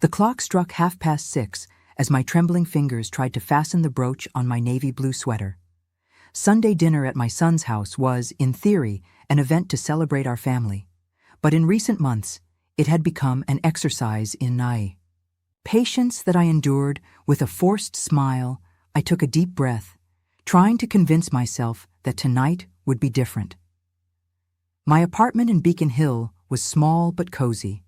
The clock struck 6:30 as my trembling fingers tried to fasten the brooch on my navy blue sweater. Sunday dinner at my son's house was, in theory, an event to celebrate our family. But in recent months, it had become an exercise in patience that I endured with a forced smile. I took a deep breath, trying to convince myself that tonight would be different. My apartment in Beacon Hill was small but cozy.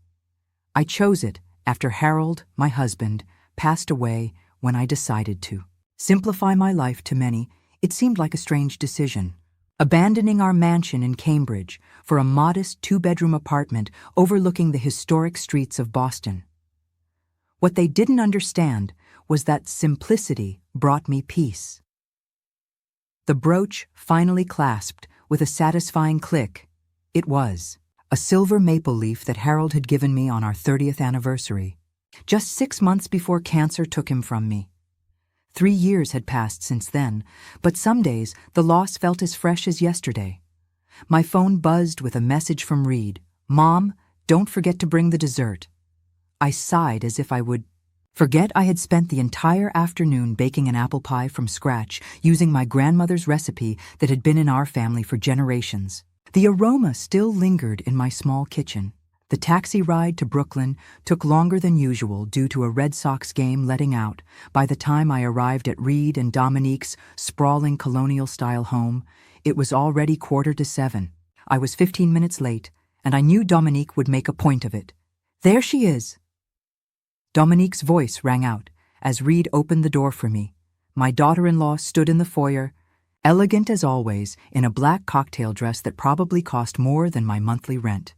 I chose it after Harold, my husband, passed away when I decided to simplify my life to many. It seemed like a strange decision, abandoning our mansion in Cambridge for a modest 2-bedroom apartment overlooking the historic streets of Boston. What they didn't understand was that simplicity brought me peace. The brooch finally clasped with a satisfying click. It was a silver maple leaf that Harold had given me on our 30th anniversary, just 6 months before cancer took him from me. 3 years had passed since then, but some days the loss felt as fresh as yesterday. My phone buzzed with a message from Reed. "Mom, don't forget to bring the dessert." I sighed as if I would forget I had spent the entire afternoon baking an apple pie from scratch using my grandmother's recipe that had been in our family for generations. The aroma still lingered in my small kitchen. The taxi ride to Brooklyn took longer than usual due to a Red Sox game letting out. By the time I arrived at Reed and Dominique's sprawling colonial-style home, it was already 6:45. I was 15 minutes late, and I knew Dominique would make a point of it. "There she is." Dominique's voice rang out as Reed opened the door for me. My daughter-in-law stood in the foyer, elegant as always, in a black cocktail dress that probably cost more than my monthly rent.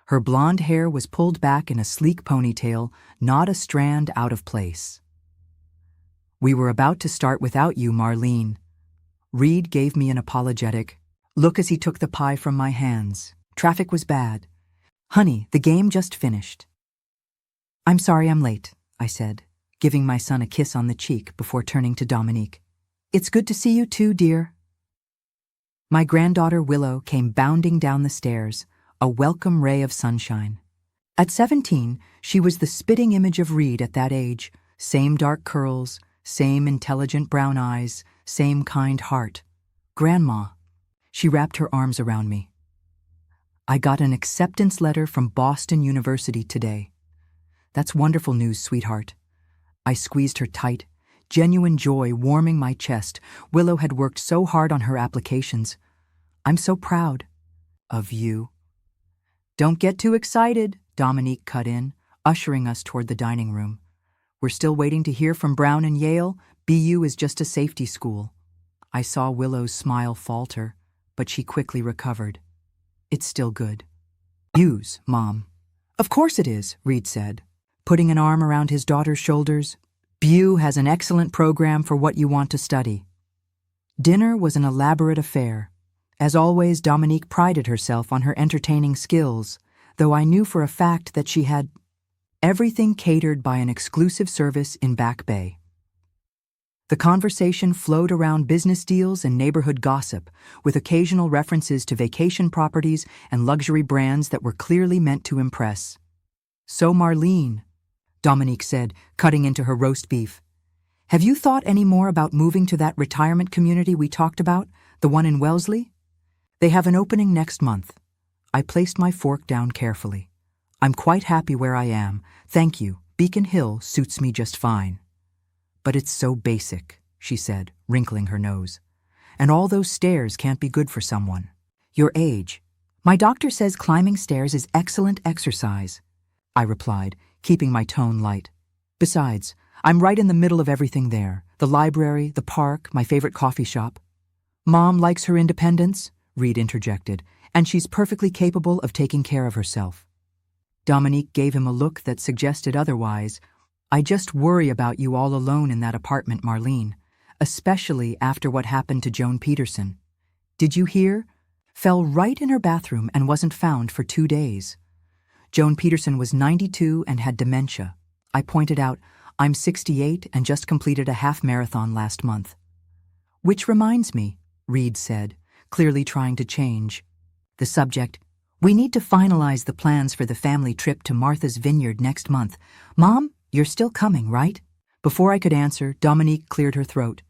Her blonde hair was pulled back in a sleek ponytail, not a strand out of place. "We were about to start without you, Marlene." Reed gave me an apologetic look as he took the pie from my hands. "Traffic was bad. Honey, the game just finished." "I'm sorry I'm late," I said, giving my son a kiss on the cheek before turning to Dominique. "It's good to see you too, dear." My granddaughter Willow came bounding down the stairs, a welcome ray of sunshine. At 17, she was the spitting image of Reed at that age. Same dark curls, same intelligent brown eyes, same kind heart. "Grandma." She wrapped her arms around me. "I got an acceptance letter from Boston University today." "That's wonderful news, sweetheart." I squeezed her tight, genuine joy warming my chest. Willow had worked so hard on her applications. "I'm so proud of you." "Don't get too excited," Dominique cut in, ushering us toward the dining room. "We're still waiting to hear from Brown and Yale. BU is just a safety school." I saw Willow's smile falter, but she quickly recovered. "It's still good." "Use, Mom." "Of course it is," Reed said, putting an arm around his daughter's shoulders. "BU has an excellent program for what you want to study." Dinner was an elaborate affair. As always, Dominique prided herself on her entertaining skills, though I knew for a fact that she had everything catered by an exclusive service in Back Bay. The conversation flowed around business deals and neighborhood gossip, with occasional references to vacation properties and luxury brands that were clearly meant to impress. "So Marlene," Dominique said, cutting into her roast beef, "have you thought any more about moving to that retirement community we talked about, the one in Wellesley? They have an opening next month." I placed my fork down carefully. "I'm quite happy where I am, thank you. Beacon Hill suits me just fine." "But it's so basic," she said, wrinkling her nose. "And all those stairs can't be good for someone your age." "My doctor says climbing stairs is excellent exercise," I replied, keeping my tone light. "Besides, I'm right in the middle of everything there. The library, the park, my favorite coffee shop." "Mom likes her independence," Reed interjected, "and she's perfectly capable of taking care of herself." Dominique gave him a look that suggested otherwise. "I just worry about you all alone in that apartment, Marlene, especially after what happened to Joan Peterson. Did you hear? Fell right in her bathroom and wasn't found for 2 days. Joan Peterson was 92 and had dementia. I pointed out, I'm 68 and just completed a half marathon last month." "Which reminds me," Reed said, clearly trying to change the subject, We need to finalize the plans for the family trip to Martha's Vineyard next month. Mom, you're still coming, right? Before I could answer, Dominique cleared her throat.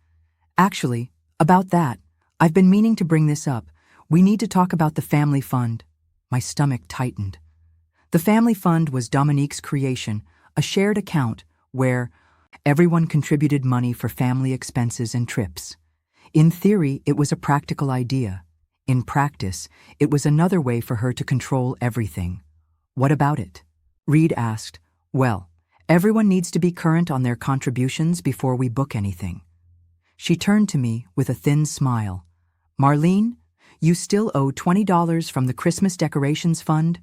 Actually, about that, I've been meaning to bring this up. We need to talk about the family fund. My stomach tightened. The family fund was Dominique's creation, a shared account where everyone contributed money for family expenses and trips. In theory, it was a practical idea. In practice, it was another way for her to control everything. What about it? Reed asked. Well, everyone needs to be current on their contributions before we book anything. She turned to me with a thin smile. Marlene, you still owe $20 from the Christmas decorations fund?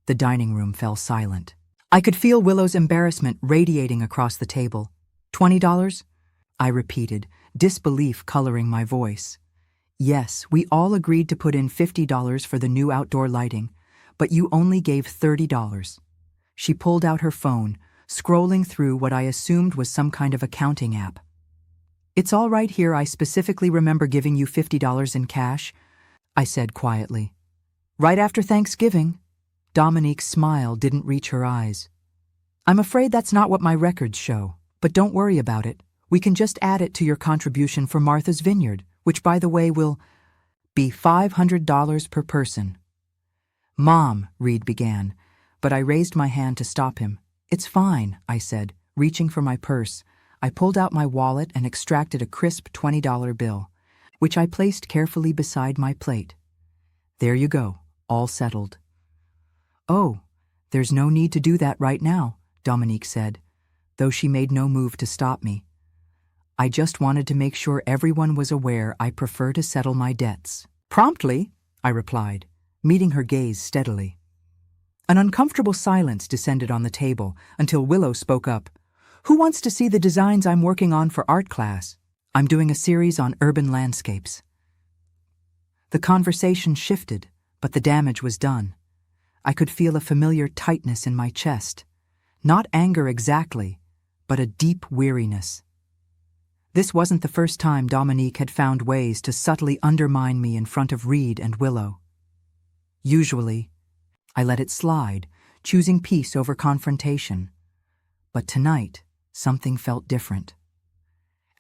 The dining room fell silent. I could feel Willow's embarrassment radiating across the table. $20? I repeated, disbelief coloring my voice. Yes, we all agreed to put in $50 for the new outdoor lighting, but you only gave $30. She pulled out her phone, scrolling through what I assumed was some kind of accounting app. It's all right here, I specifically remember giving you $50 in cash, I said quietly. Right after Thanksgiving. Dominique's smile didn't reach her eyes. I'm afraid that's not what my records show, but don't worry about it. We can just add it to your contribution for Martha's Vineyard, which, by the way, will be $500 per person. Mom, Reed began, but I raised my hand to stop him. It's fine, I said, reaching for my purse. I pulled out my wallet and extracted a crisp $20 bill, which I placed carefully beside my plate. There you go, all settled. Oh, there's no need to do that right now, Dominique said, though she made no move to stop me. I just wanted to make sure everyone was aware I prefer to settle my debts. Promptly, I replied, meeting her gaze steadily. An uncomfortable silence descended on the table until Willow spoke up. Who wants to see the designs I'm working on for art class? I'm doing a series on urban landscapes. The conversation shifted, but the damage was done. I could feel a familiar tightness in my chest. Not anger exactly, but a deep weariness. This wasn't the first time Dominique had found ways to subtly undermine me in front of Reed and Willow. Usually, I let it slide, choosing peace over confrontation. But tonight, something felt different.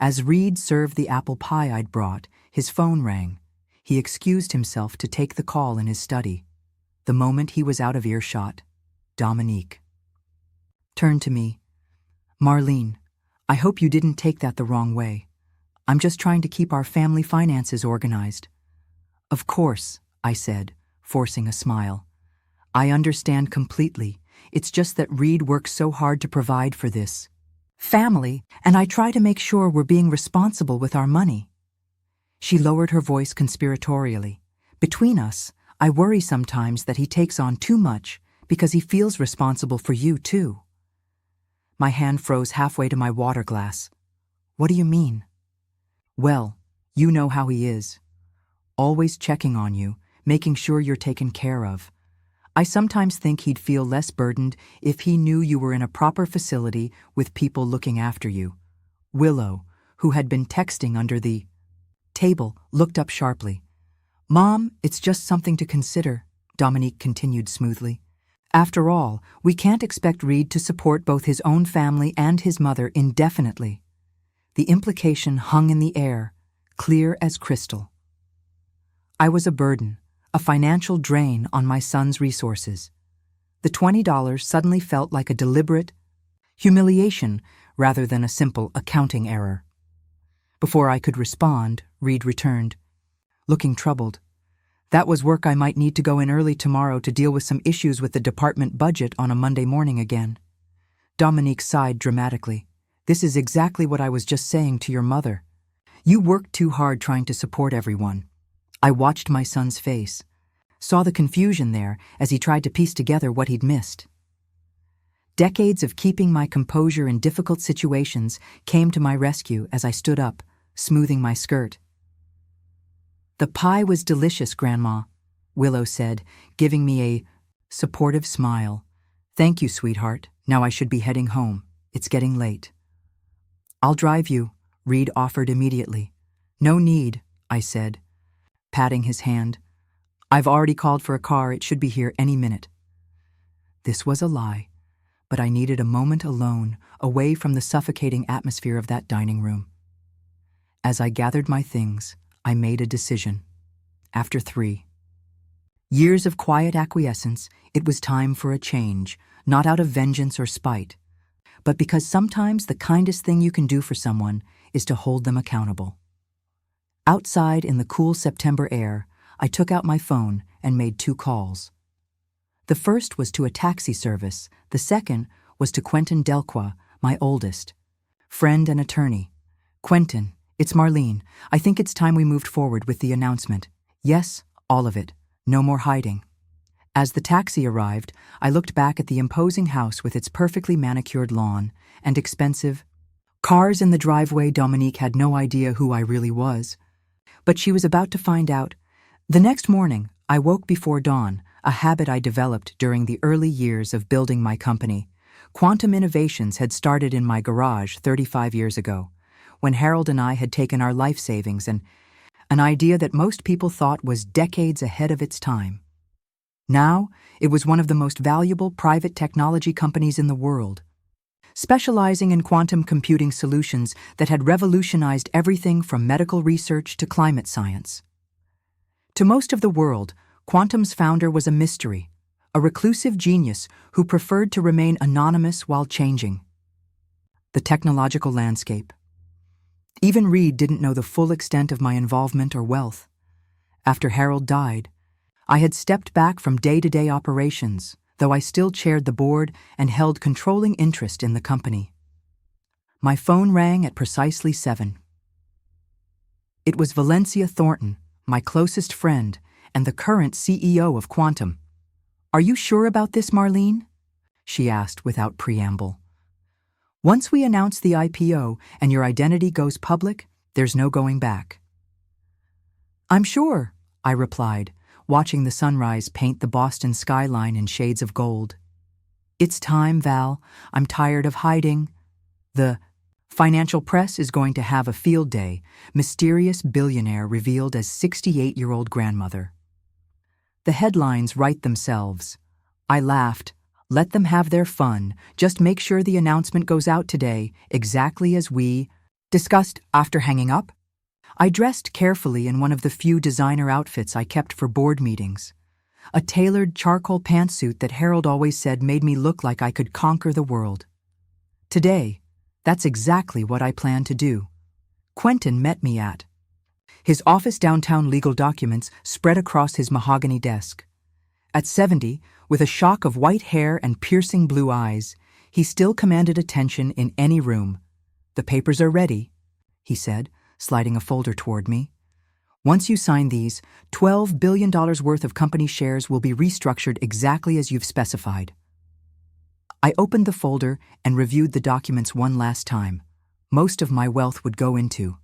As Reed served the apple pie I'd brought, his phone rang. He excused himself to take the call in his study. The moment he was out of earshot, Dominique turned to me. Marlene, I hope you didn't take that the wrong way. I'm just trying to keep our family finances organized. Of course, I said, forcing a smile. I understand completely. It's just that Reed works so hard to provide for this family, and I try to make sure we're being responsible with our money. She lowered her voice conspiratorially. Between us, I worry sometimes that he takes on too much because he feels responsible for you too. My hand froze halfway to my water glass. What do you mean? Well, you know how he is. Always checking on you, making sure you're taken care of. I sometimes think he'd feel less burdened if he knew you were in a proper facility with people looking after you. Willow, who had been texting under the table, looked up sharply. Mom, it's just something to consider, Dominique continued smoothly. After all, we can't expect Reed to support both his own family and his mother indefinitely. The implication hung in the air, clear as crystal. I was a burden, a financial drain on my son's resources. The $20 suddenly felt like a deliberate humiliation rather than a simple accounting error. Before I could respond, Reed returned, looking troubled. That was work I might need to go in early tomorrow to deal with some issues with the department budget on a Monday morning again. Dominique sighed dramatically. This is exactly what I was just saying to your mother. You worked too hard trying to support everyone. I watched my son's face, saw the confusion there as he tried to piece together what he'd missed. Decades of keeping my composure in difficult situations came to my rescue as I stood up, smoothing my skirt. The pie was delicious, Grandma, Willow said, giving me a supportive smile. Thank you, sweetheart. Now I should be heading home. It's getting late. I'll drive you, Reed offered immediately. No need, I said, patting his hand. I've already called for a car. It should be here any minute. This was a lie, but I needed a moment alone, away from the suffocating atmosphere of that dining room. As I gathered my things, I made a decision. After 3 years of quiet acquiescence, it was time for a change, not out of vengeance or spite, but because sometimes the kindest thing you can do for someone is to hold them accountable. Outside in the cool September air, I took out my phone and made 2 calls. The first was to a taxi service. The second was to Quentin Delqua, my oldest friend and attorney. Quentin, it's Marlene. I think it's time we moved forward with the announcement. Yes, all of it. No more hiding. As the taxi arrived, I looked back at the imposing house with its perfectly manicured lawn and expensive cars in the driveway. Dominique had no idea who I really was, but she was about to find out. The next morning, I woke before dawn, a habit I developed during the early years of building my company. Quantum Innovations had started in my garage 35 years ago, when Harold and I had taken our life savings and an idea that most people thought was decades ahead of its time. Now, it was one of the most valuable private technology companies in the world, specializing in quantum computing solutions that had revolutionized everything from medical research to climate science. To most of the world, Quantum's founder was a mystery, a reclusive genius who preferred to remain anonymous while changing the technological landscape. Even Reed didn't know the full extent of my involvement or wealth. After Harold died, I had stepped back from day-to-day operations, though I still chaired the board and held controlling interest in the company. My phone rang at precisely 7. It was Valencia Thornton, my closest friend and the current CEO of Quantum. "Are you sure about this, Marlene?" she asked without preamble. "Once we announce the IPO and your identity goes public, there's no going back." "I'm sure," I replied, watching the sunrise paint the Boston skyline in shades of gold. "It's time, Val. I'm tired of hiding. The financial press is going to have a field day. Mysterious billionaire revealed as 68-year-old grandmother." The headlines write themselves. I laughed. Let them have their fun. Just make sure the announcement goes out today, exactly as we discussed. After hanging up, I dressed carefully in one of the few designer outfits I kept for board meetings. A tailored charcoal pantsuit that Harold always said made me look like I could conquer the world. Today, that's exactly what I plan to do. Quentin met me at his office downtown, legal documents spread across his mahogany desk. At 70, with a shock of white hair and piercing blue eyes, he still commanded attention in any room. "The papers are ready," he said, sliding a folder toward me. "Once you sign these, $12 billion worth of company shares will be restructured exactly as you've specified." I opened the folder and reviewed the documents one last time. Most of my wealth would go into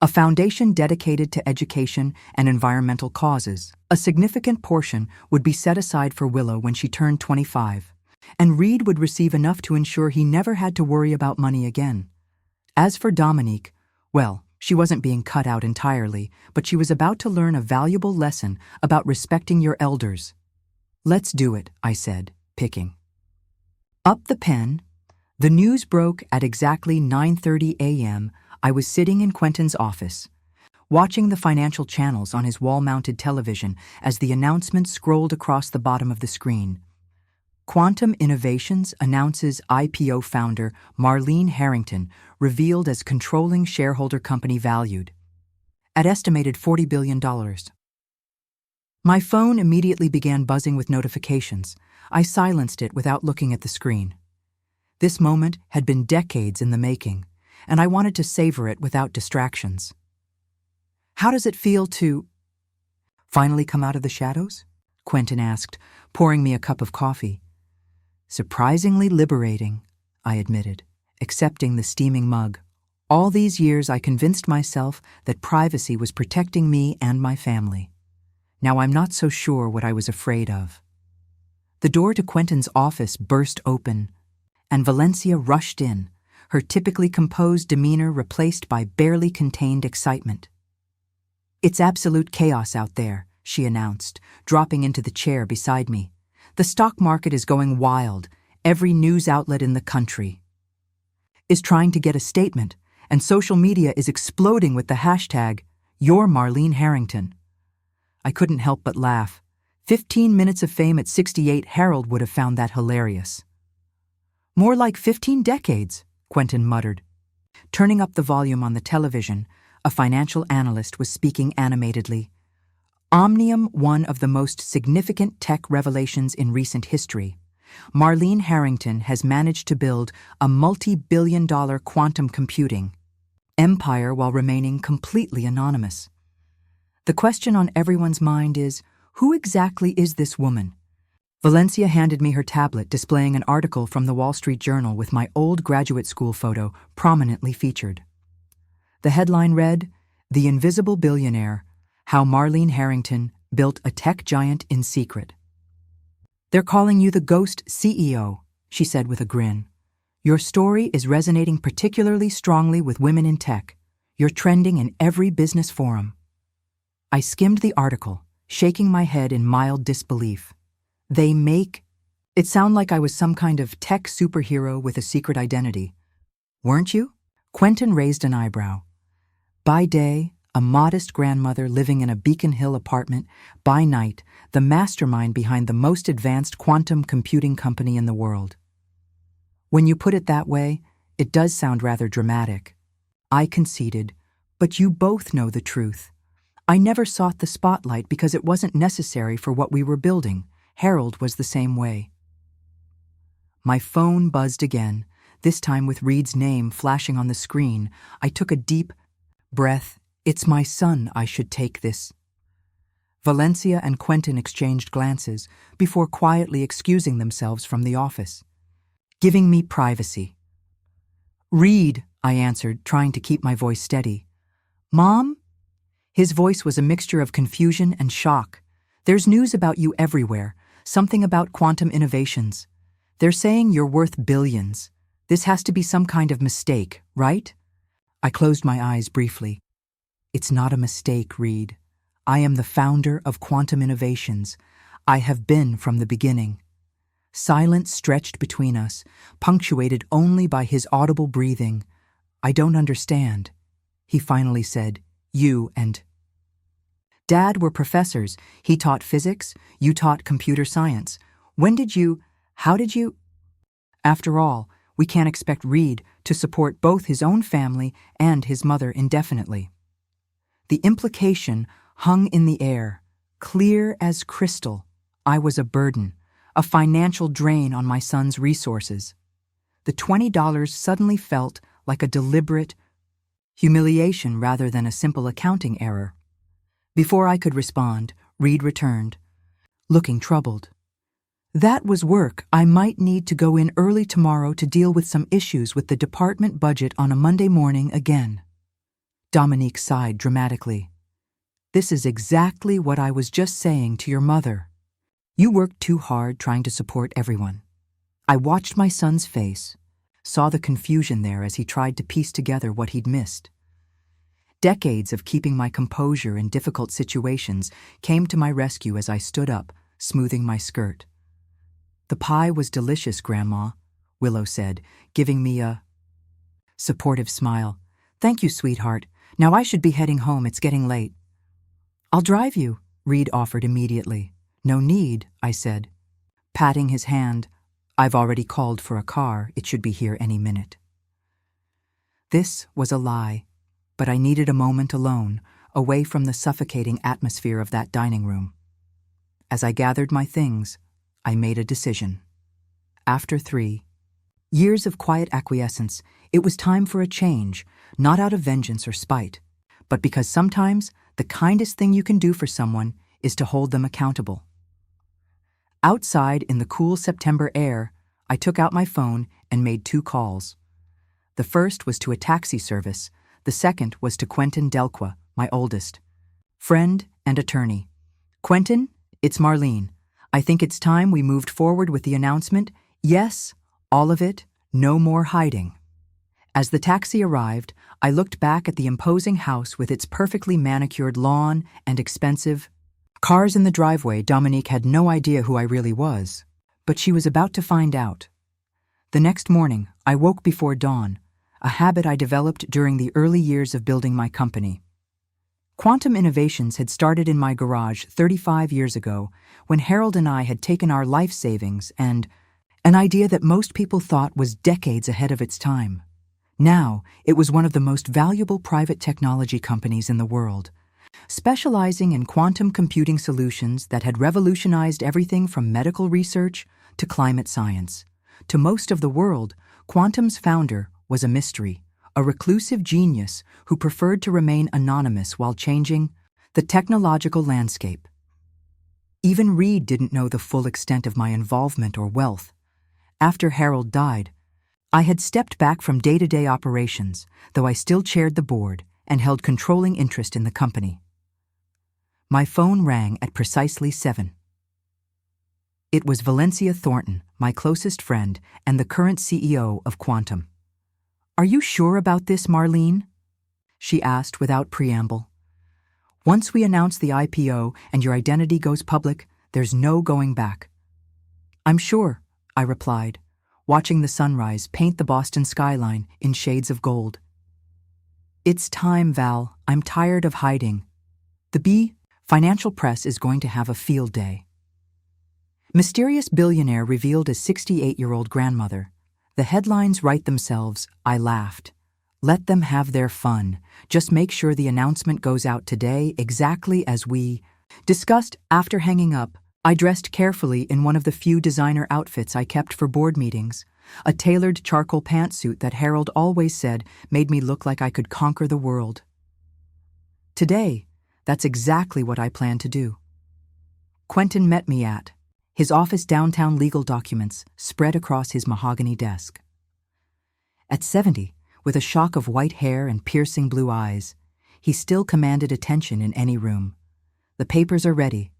a foundation dedicated to education and environmental causes. A significant portion would be set aside for Willow when she turned 25, and Reed would receive enough to ensure he never had to worry about money again. As for Dominique, well, she wasn't being cut out entirely, but she was about to learn a valuable lesson about respecting your elders. "Let's do it," I said, picking up the pen. The news broke at exactly 9:30 a.m. I was sitting in Quentin's office, watching the financial channels on his wall-mounted television as the announcement scrolled across the bottom of the screen. Quantum Innovations announces IPO founder Marlene Harrington revealed as controlling shareholder, company valued at estimated $40 billion. My phone immediately began buzzing with notifications. I silenced it without looking at the screen. This moment had been decades in the making, and I wanted to savor it without distractions. "How does it feel to finally come out of the shadows?" Quentin asked, pouring me a cup of coffee. "Surprisingly liberating," I admitted, accepting the steaming mug. All these years I convinced myself that privacy was protecting me and my family. Now I'm not so sure what I was afraid of. The door to Quentin's office burst open, and Valencia rushed in, her typically composed demeanor replaced by barely contained excitement. "It's absolute chaos out there," she announced, dropping into the chair beside me. "The stock market is going wild. Every news outlet in the country is trying to get a statement, and social media is exploding with the hashtag, You're Marlene Harrington." I couldn't help but laugh. 15 minutes of fame at 68, Harold would have found that hilarious. "More like 15 decades, Quentin muttered. Turning up the volume on the television, a financial analyst was speaking animatedly. Omnium, one of the most significant tech revelations in recent history. Marlene Harrington has managed to build a multi-billion-dollar quantum computing empire while remaining completely anonymous. The question on everyone's mind is, who exactly is this woman? Valencia handed me her tablet displaying an article from the Wall Street Journal with my old graduate school photo prominently featured. The headline read, "The Invisible Billionaire, How Marlene Harrington Built a Tech Giant in Secret." "They're calling you the Ghost CEO, she said with a grin. "Your story is resonating particularly strongly with women in tech. You're trending in every business forum." I skimmed the article, shaking my head in mild disbelief. They make it sound like I was some kind of tech superhero with a secret identity. "Weren't you?" Quentin raised an eyebrow. "By day, a modest grandmother living in a Beacon Hill apartment. By night, the mastermind behind the most advanced quantum computing company in the world." "When you put it that way, it does sound rather dramatic." I conceded, "But you both know the truth. I never sought the spotlight because it wasn't necessary for what we were building. Harold was the same way." My phone buzzed again, this time with Reed's name flashing on the screen. I took a deep breath. "It's my son, I should take this." Valencia and Quentin exchanged glances before quietly excusing themselves from the office, giving me privacy. "Reed," I answered, trying to keep my voice steady. "Mom?" His voice was a mixture of confusion and shock. "There's news about you everywhere, something about quantum innovations. They're saying you're worth billions. This has to be some kind of mistake, right?" I closed my eyes briefly. "It's not a mistake, Reed. I am the founder of Quantum Innovations. I have been from the beginning." Silence stretched between us, punctuated only by his audible breathing. "I don't understand," he finally said. "You and Dad were professors. He taught physics, you taught computer science. How did you? After all, we can't expect Reed to support both his own family and his mother indefinitely." The implication hung in the air, clear as crystal. I was a burden, a financial drain on my son's resources. The $20 suddenly felt like a deliberate humiliation rather than a simple accounting error. Before I could respond, Reed returned, looking troubled. "That was work. I might need to go in early tomorrow to deal with some issues with the department budget on a Monday morning again." Dominique sighed dramatically. "This is exactly what I was just saying to your mother. You worked too hard trying to support everyone." I watched my son's face, saw the confusion there as he tried to piece together what he'd missed. Decades of keeping my composure in difficult situations came to my rescue as I stood up, smoothing my skirt. "The pie was delicious, Grandma," Willow said, giving me a supportive smile. "Thank you, sweetheart. Now I should be heading home. It's getting late." "I'll drive you," Reed offered immediately. "No need," I said, patting his hand. "I've already called for a car. It should be here any minute." This was a lie, but I needed a moment alone, away from the suffocating atmosphere of that dining room. As I gathered my things, I made a decision. After 3 years of quiet acquiescence, it was time for a change, not out of vengeance or spite, but because sometimes the kindest thing you can do for someone is to hold them accountable. Outside in the cool September air, I took out my phone and made 2 calls. The first was to a taxi service. The second was to Quentin Delqua, my oldest friend and attorney. "Quentin, it's Marlene. I think it's time we moved forward with the announcement. Yes, all of it, no more hiding." As the taxi arrived, I looked back at the imposing house with its perfectly manicured lawn and expensive Cars in the driveway, Dominique had no idea who I really was, but she was about to find out. The next morning, I woke before dawn, a habit I developed during the early years of building my company. Quantum Innovations had started in my garage 35 years ago when Harold and I had taken our life savings and an idea that most people thought was decades ahead of its time. Now, it was one of the most valuable private technology companies in the world, specializing in quantum computing solutions that had revolutionized everything from medical research to climate science. To most of the world, Quantum's founder was a mystery, a reclusive genius who preferred to remain anonymous while changing the technological landscape. Even Reed didn't know the full extent of my involvement or wealth. After Harold died, I had stepped back from day-to-day operations, though I still chaired the board and held controlling interest in the company. My phone rang at precisely 7. It was Valencia Thornton, my closest friend and the current CEO of Quantum. "Are you sure about this, Marlene?" she asked without preamble. "Once we announce the IPO and your identity goes public, there's no going back." "I'm sure," I replied, watching the sunrise paint the Boston skyline in shades of gold. "It's time, Val. I'm tired of hiding. The financial press is going to have a field day." Mysterious billionaire revealed as 68-year-old grandmother. The headlines write themselves, I laughed. Let them have their fun. Just make sure the announcement goes out today exactly as we discussed. After hanging up, I dressed carefully in one of the few designer outfits I kept for board meetings, a tailored charcoal pantsuit that Harold always said made me look like I could conquer the world. Today, that's exactly what I plan to do. Quentin met me at his office downtown, legal documents spread across his mahogany desk. At 70, with a shock of white hair and piercing blue eyes, he still commanded attention in any room. "The papers are ready,"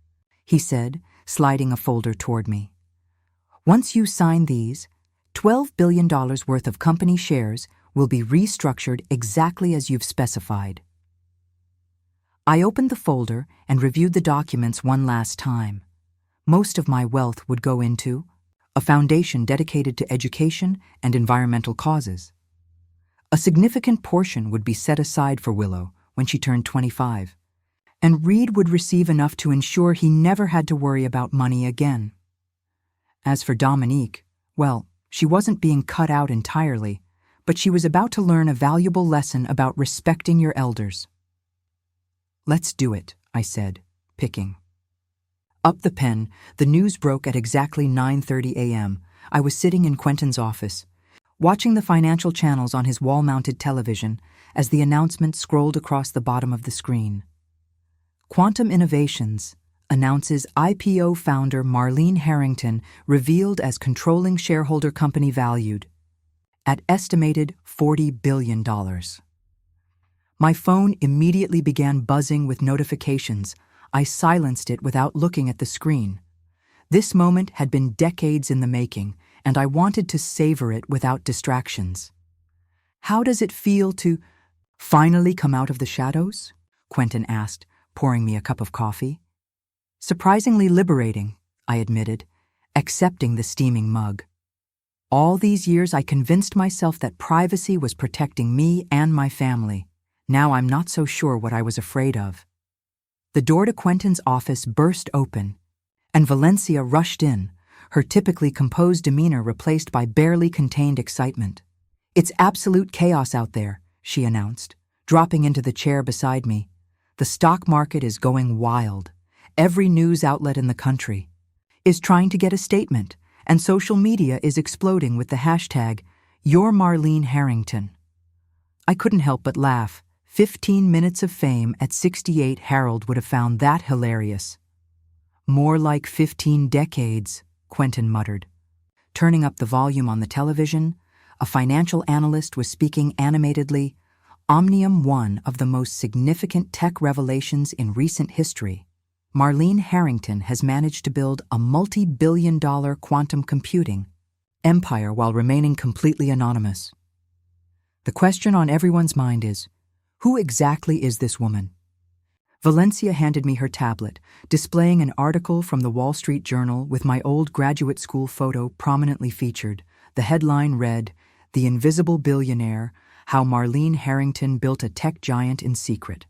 he said, sliding a folder toward me. "Once you sign these, $12 billion worth of company shares will be restructured exactly as you've specified." I opened the folder and reviewed the documents one last time. Most of my wealth would go into a foundation dedicated to education and environmental causes. A significant portion would be set aside for Willow when she turned 25, and Reed would receive enough to ensure he never had to worry about money again. As for Dominique, well, she wasn't being cut out entirely, but she was about to learn a valuable lesson about respecting your elders. "Let's do it," I said, picking. Up the pen, the news broke at exactly 9:30 a.m. I was sitting in Quentin's office, watching the financial channels on his wall-mounted television as the announcement scrolled across the bottom of the screen. Quantum Innovations announces IPO founder Marlene Harrington revealed as controlling shareholder, company valued at estimated $40 billion. My phone immediately began buzzing with notifications. I silenced it without looking at the screen. This moment had been decades in the making, and I wanted to savor it without distractions. "How does it feel to finally come out of the shadows?" Quentin asked, pouring me a cup of coffee. "Surprisingly liberating," I admitted, accepting the steaming mug. All these years I convinced myself that privacy was protecting me and my family. Now I'm not so sure what I was afraid of. The door to Quentin's office burst open, and Valencia rushed in, her typically composed demeanor replaced by barely contained excitement. "It's absolute chaos out there," she announced, dropping into the chair beside me. "The stock market is going wild. Every news outlet in the country is trying to get a statement, and social media is exploding with the hashtag You're Marlene Harrington." I couldn't help but laugh. 15 minutes of fame at 68, Harold would have found that hilarious. "More like 15 decades, Quentin muttered. Turning up the volume on the television, a financial analyst was speaking animatedly. Omnium, one of the most significant tech revelations in recent history. Marlene Harrington has managed to build a multi-billion-dollar quantum computing empire while remaining completely anonymous. The question on everyone's mind is, who exactly is this woman? Valencia handed me her tablet, displaying an article from the Wall Street Journal with my old graduate school photo prominently featured. The headline read, "The Invisible Billionaire: How Marlene Harrington Built a Tech Giant in Secret."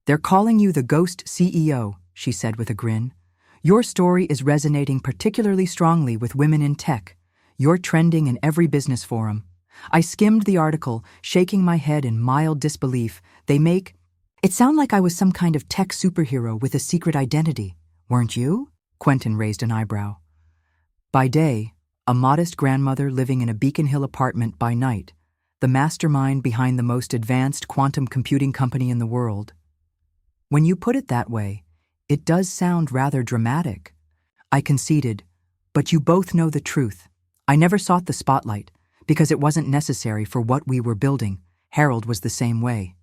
"They're calling you the Ghost CEO," she said with a grin. "Your story is resonating particularly strongly with women in tech. You're trending in every business forum." I skimmed the article, shaking my head in mild disbelief. They make it sound like I was some kind of tech superhero with a secret identity. Weren't you? Quentin raised an eyebrow. By day, a modest grandmother living in a Beacon Hill apartment by night, the mastermind behind the most advanced quantum computing company in the world. When you put it that way, it does sound rather dramatic. I conceded, but you both know the truth. I never sought the spotlight, because it wasn't necessary for what we were building. Harold was the same way.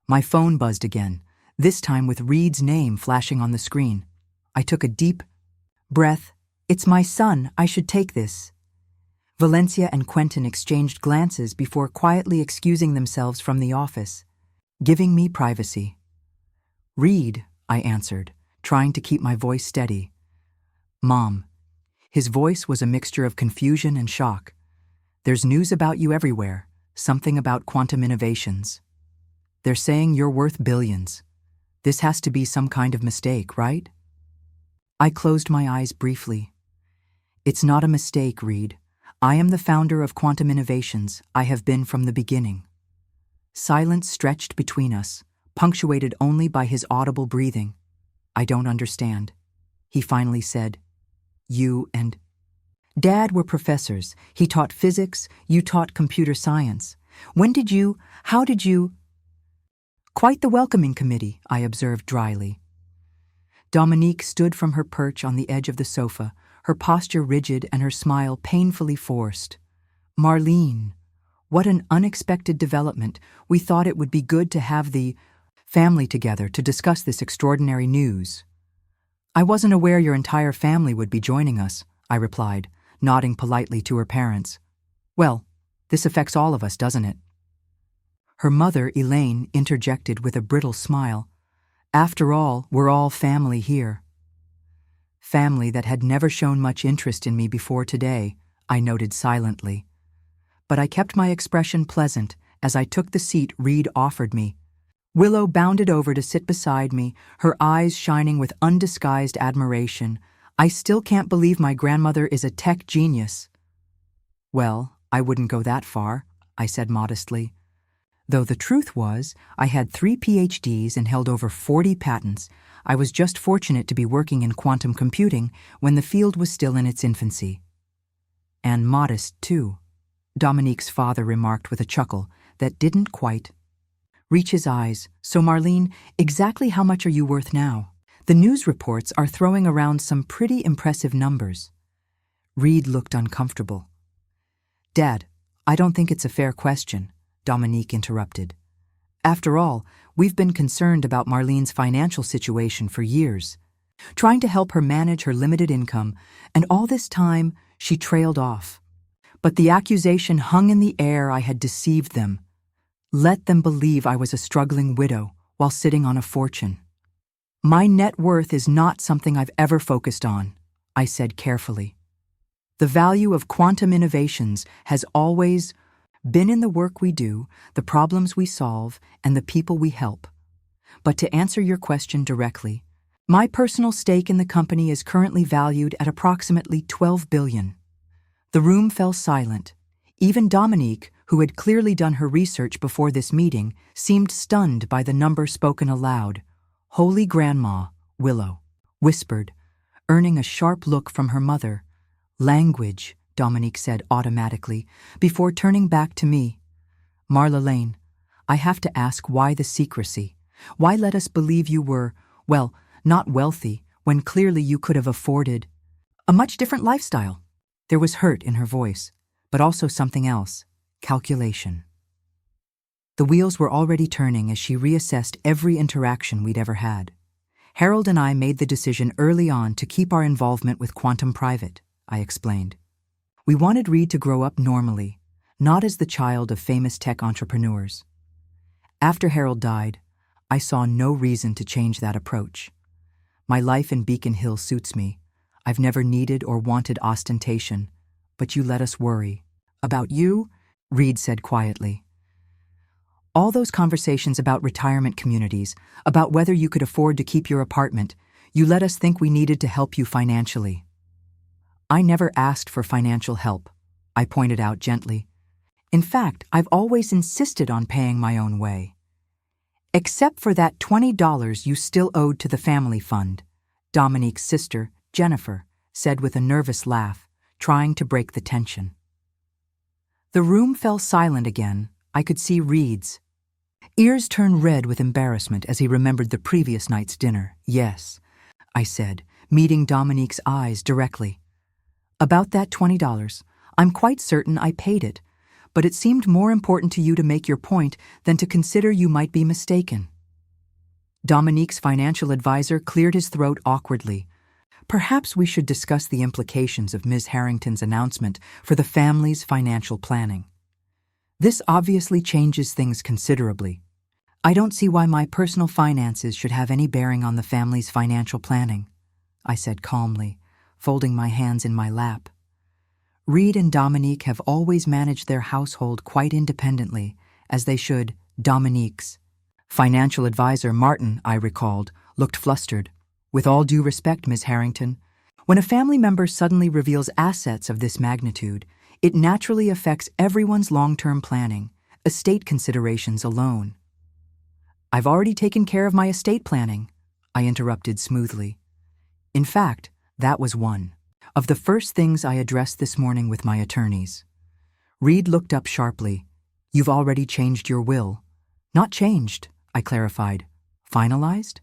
My phone buzzed again, this time with Reed's name flashing on the screen. I took a deep breath. "It's my son, I should take this." Valencia and Quentin exchanged glances before quietly excusing themselves from the office, giving me privacy. "Reed," I answered, trying to keep my voice steady. "Mom." His voice was a mixture of confusion and shock. "There's news about you everywhere, something about quantum innovations. They're saying you're worth billions. This has to be some kind of mistake, right?" I closed my eyes briefly. "It's not a mistake, Reed. I am the founder of Quantum Innovations. I have been from the beginning." Silence stretched between us, punctuated only by his audible breathing. "I don't understand," he finally said. "You and Dad were professors. He taught physics, you taught computer science. How did you? "Quite the welcoming committee," I observed dryly. Dominique stood from her perch on the edge of the sofa, her posture rigid and her smile painfully forced. "Marlene, what an unexpected development. We thought it would be good to have the family together to discuss this extraordinary news." "I wasn't aware your entire family would be joining us," I replied, nodding politely to her parents. "Well, this affects all of us, doesn't it?" Her mother, Elaine, interjected with a brittle smile. "After all, we're all family here." Family that had never shown much interest in me before today, I noted silently. But I kept my expression pleasant as I took the seat Reed offered me. Willow bounded over to sit beside me, her eyes shining with undisguised admiration. "I still can't believe my grandmother is a tech genius." "Well, I wouldn't go that far," I said modestly. Though the truth was, I had 3 PhDs and held over 40 patents. I was just fortunate to be working in quantum computing when the field was still in its infancy. "And modest, too," Dominique's father remarked with a chuckle that didn't quite reach his eyes. "So Marlene, exactly how much are you worth now? The news reports are throwing around some pretty impressive numbers." Reed looked uncomfortable. "Dad, I don't think it's a fair question," Dominique interrupted. "After all, we've been concerned about Marlene's financial situation for years, trying to help her manage her limited income, and all this time she trailed off. But the accusation hung in the air I had deceived them. Let them believe I was a struggling widow while sitting on a fortune. My net worth is not something I've ever focused on," I said carefully. "The value of quantum innovations has always been in the work we do, the problems we solve, and the people we help. But to answer your question directly, my personal stake in the company is currently valued at approximately $12 billion. The room fell silent. Even Dominique, who had clearly done her research before this meeting, seemed stunned by the number spoken aloud. "Holy Grandma," Willow whispered, earning a sharp look from her mother. "Language," Dominique said automatically, before turning back to me. "Marlene, I have to ask, why the secrecy? Why let us believe you were, well, not wealthy, when clearly you could have afforded a much different lifestyle?" There was hurt in her voice, but also something else: calculation. The wheels were already turning as she reassessed every interaction we'd ever had. "Harold and I made the decision early on to keep our involvement with Quantum private," I explained. "We wanted Reed to grow up normally, not as the child of famous tech entrepreneurs. After Harold died, I saw no reason to change that approach. My life in Beacon Hill suits me. I've never needed or wanted ostentation, but you let us worry. About you? Reed said quietly. All those conversations about retirement communities, about whether you could afford to keep your apartment, you let us think we needed to help you financially. I never asked for financial help, I pointed out gently. In fact, I've always insisted on paying my own way. Except for that $20 you still owed to the family fund, Dominique's sister, Jennifer, said with a nervous laugh, trying to break the tension. The room fell silent again. I could see Reed's ears turn red with embarrassment as he remembered the previous night's dinner. Yes, I said, meeting Dominique's eyes directly. About that $20, I'm quite certain I paid it, but it seemed more important to you to make your point than to consider you might be mistaken. Dominique's financial advisor cleared his throat awkwardly. Perhaps we should discuss the implications of Ms. Harrington's announcement for the family's financial planning. This obviously changes things considerably. I don't see why my personal finances should have any bearing on the family's financial planning, I said calmly, folding my hands in my lap. Reed and Dominique have always managed their household quite independently, as they should. Dominique's financial advisor, Martin, I recalled, looked flustered. With all due respect, Ms. Harrington, when a family member suddenly reveals assets of this magnitude, it naturally affects everyone's long-term planning, estate considerations alone. I've already taken care of my estate planning, I interrupted smoothly. In fact, that was one of the first things I addressed this morning with my attorneys. Reed looked up sharply. You've already changed your will. Not changed, I clarified. Finalized?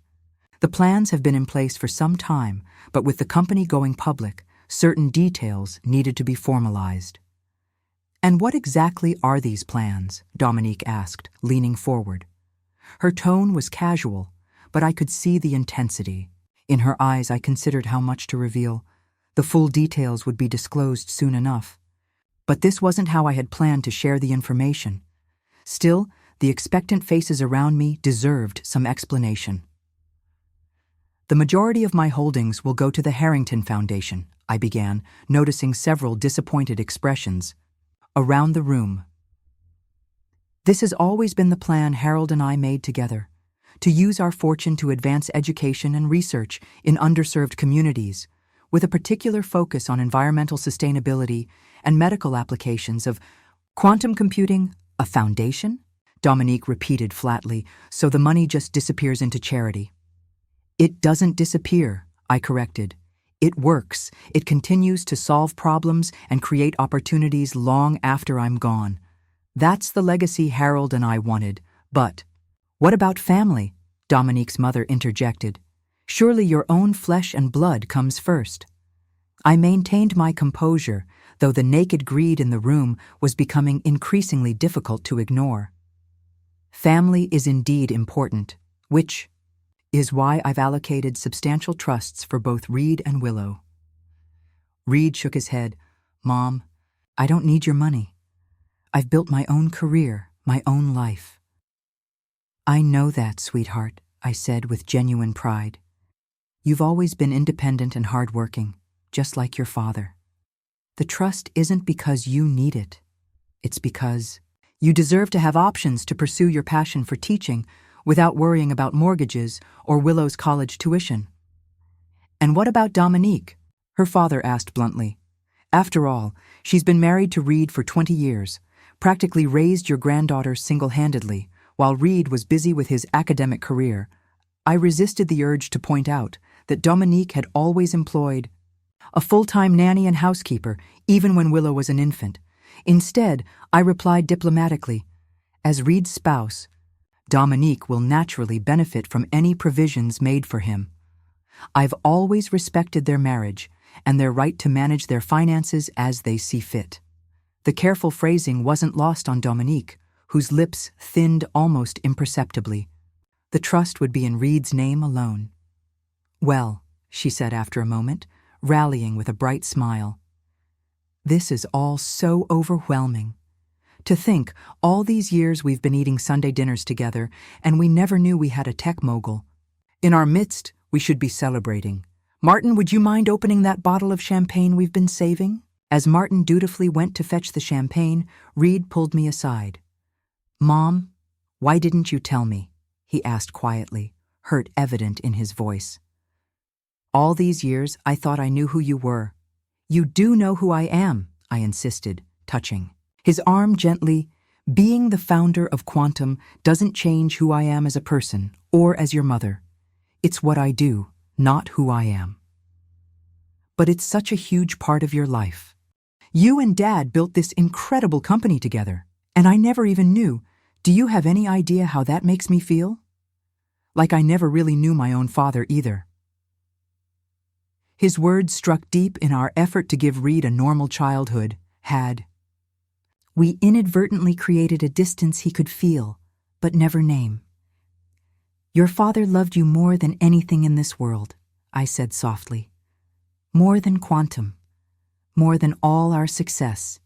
The plans have been in place for some time, but with the company going public, certain details needed to be formalized. And what exactly are these plans? Dominique asked, leaning forward. Her tone was casual, but I could see the intensity. In her eyes, I considered how much to reveal. The full details would be disclosed soon enough. But this wasn't how I had planned to share the information. Still, the expectant faces around me deserved some explanation. The majority of my holdings will go to the Harrington Foundation, I began, noticing several disappointed expressions around the room. This has always been the plan Harold and I made together, to use our fortune to advance education and research in underserved communities, with a particular focus on environmental sustainability and medical applications of quantum computing. A foundation? Dominique repeated flatly, so the money just disappears into charity. It doesn't disappear, I corrected. It works. It continues to solve problems and create opportunities long after I'm gone. That's the legacy Harold and I wanted. But what about family? Dominique's mother interjected. Surely your own flesh and blood comes first. I maintained my composure, though the naked greed in the room was becoming increasingly difficult to ignore. Family is indeed important, which is why I've allocated substantial trusts for both Reed and Willow. Reed shook his head. Mom, I don't need your money. I've built my own career, my own life. I know that, sweetheart, I said with genuine pride. You've always been independent and hardworking, just like your father. The trust isn't because you need it. It's because you deserve to have options to pursue your passion for teaching without worrying about mortgages or Willow's college tuition. And what about Dominique? Her father asked bluntly. After all, she's been married to Reed for 20 years, practically raised your granddaughter single-handedly, while Reed was busy with his academic career. I resisted the urge to point out that Dominique had always employed a full-time nanny and housekeeper, even when Willow was an infant. Instead, I replied diplomatically, as Reed's spouse, Dominique will naturally benefit from any provisions made for him. I've always respected their marriage and their right to manage their finances as they see fit. The careful phrasing wasn't lost on Dominique, whose lips thinned almost imperceptibly. The trust would be in Reed's name alone. Well, she said after a moment, rallying with a bright smile. This is all so overwhelming. To think, all these years we've been eating Sunday dinners together, and we never knew we had a tech mogul. In our midst, we should be celebrating. Martin, would you mind opening that bottle of champagne we've been saving? As Martin dutifully went to fetch the champagne, Reed pulled me aside. Mom, why didn't you tell me? He asked quietly, hurt evident in his voice. All these years, I thought I knew who you were. You do know who I am, I insisted, touching his arm gently. Being the founder of Quantum doesn't change who I am as a person or as your mother. It's what I do, not who I am. But it's such a huge part of your life. You and Dad built this incredible company together, and I never even knew. Do you have any idea how that makes me feel? Like I never really knew my own father either. His words struck deep in our effort to give Reed a normal childhood. We inadvertently created a distance he could feel, but never name. Your father loved you more than anything in this world, I said softly. More than Quantum. More than all our success.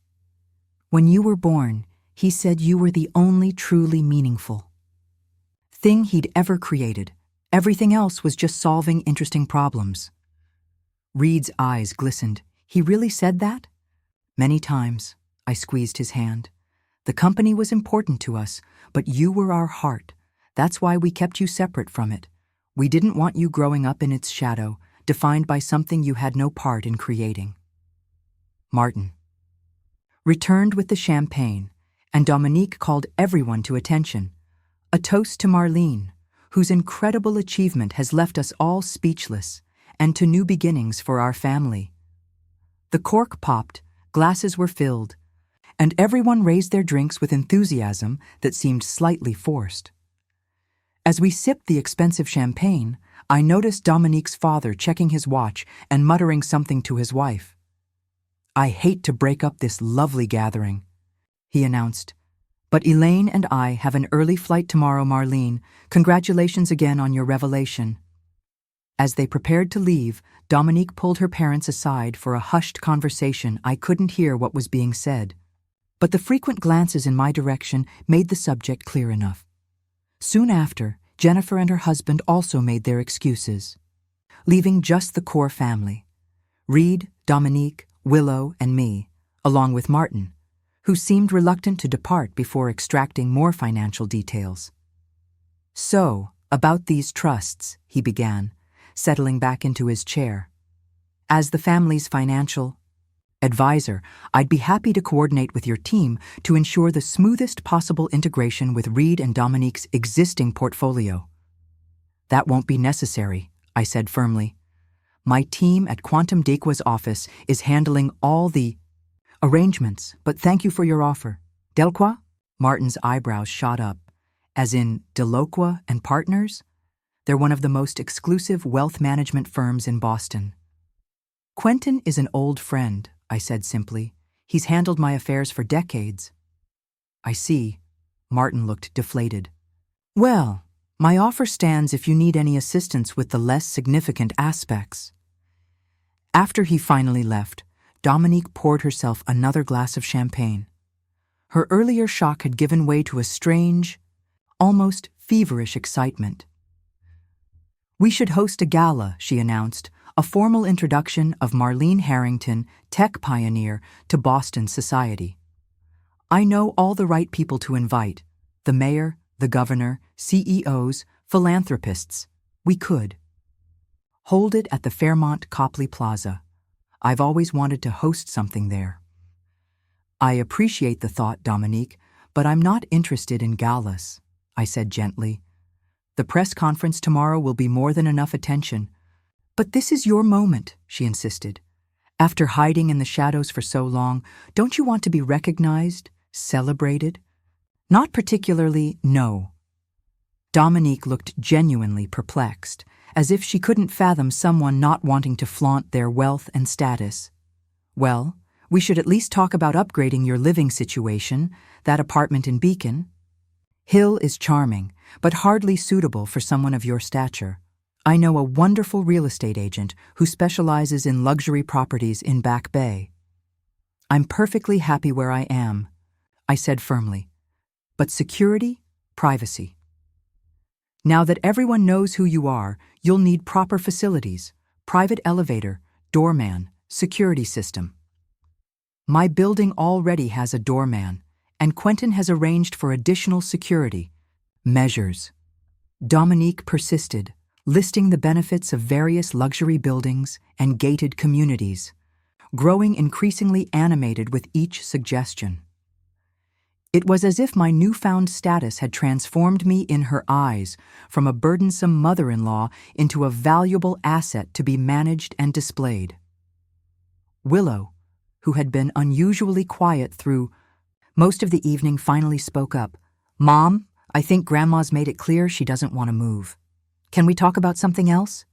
When you were born, he said you were the only truly meaningful thing he'd ever created. Everything else was just solving interesting problems. Reed's eyes glistened. He really said that? Many times. I squeezed his hand. The company was important to us, but you were our heart. That's why we kept you separate from it. We didn't want you growing up in its shadow, defined by something you had no part in creating. Martin returned with the champagne, and Dominique called everyone to attention. A toast to Marlene, whose incredible achievement has left us all speechless, and to new beginnings for our family. The cork popped, glasses were filled, and everyone raised their drinks with enthusiasm that seemed slightly forced. As we sipped the expensive champagne, I noticed Dominique's father checking his watch and muttering something to his wife. I hate to break up this lovely gathering, he announced. But Elaine and I have an early flight tomorrow, Marlene. Congratulations again on your revelation. As they prepared to leave, Dominique pulled her parents aside for a hushed conversation. I couldn't hear what was being said, but the frequent glances in my direction made the subject clear enough. Soon after, Jennifer and her husband also made their excuses, leaving just the core family. Reed, Dominique, Willow, and me, along with Martin, who seemed reluctant to depart before extracting more financial details. So, about these trusts, he began, settling back into his chair. As the family's financial advisor, I'd be happy to coordinate with your team to ensure the smoothest possible integration with Reed and Dominique's existing portfolio. That won't be necessary, I said firmly. My team at Quantum Dequa's office is handling all the arrangements, but thank you for your offer. Delqua? Martin's eyebrows shot up. As in Delocqua and Partners? They're one of the most exclusive wealth management firms in Boston. Quentin is an old friend, I said simply. He's handled my affairs for decades. I see. Martin looked deflated. Well, my offer stands if you need any assistance with the less significant aspects. After he finally left, Dominique poured herself another glass of champagne. Her earlier shock had given way to a strange, almost feverish excitement. We should host a gala, she announced, a formal introduction of Marlene Harrington, tech pioneer, to Boston society. I know all the right people to invite, the mayor, the governor, CEOs, philanthropists. We could hold it at the Fairmont Copley Plaza. I've always wanted to host something there. I appreciate the thought, Dominique, but I'm not interested in galas, I said gently. The press conference tomorrow will be more than enough attention. But this is your moment, she insisted. After hiding in the shadows for so long, don't you want to be recognized, celebrated? Not particularly, no. Dominique looked genuinely perplexed, as if she couldn't fathom someone not wanting to flaunt their wealth and status. Well, we should at least talk about upgrading your living situation, that apartment in Beacon. Hill is charming, but hardly suitable for someone of your stature. I know a wonderful real estate agent who specializes in luxury properties in Back Bay. I'm perfectly happy where I am. I said firmly. But security, privacy. Now that everyone knows who you are, you'll need proper facilities, private elevator, doorman, security system. My building already has a doorman, and Quentin has arranged for additional security measures. Dominique persisted, listing the benefits of various luxury buildings and gated communities, growing increasingly animated with each suggestion. It was as if my newfound status had transformed me in her eyes from a burdensome mother-in-law into a valuable asset to be managed and displayed. Willow, who had been unusually quiet through most of the evening, finally spoke up. "Mom, I think Grandma's made it clear she doesn't want to move. Can we talk about something else?"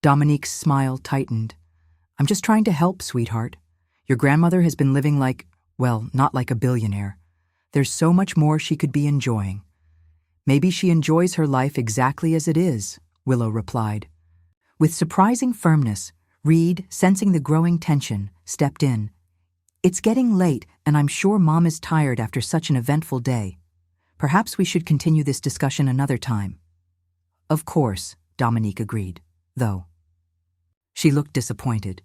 Dominique's smile tightened. "I'm just trying to help, sweetheart. Your grandmother has been living not like a billionaire. There's so much more she could be enjoying." "Maybe she enjoys her life exactly as it is," Willow replied. With surprising firmness, Reed, sensing the growing tension, stepped in. "It's getting late, and I'm sure Mom is tired after such an eventful day. Perhaps we should continue this discussion another time." "Of course," Dominique agreed, though. She looked disappointed.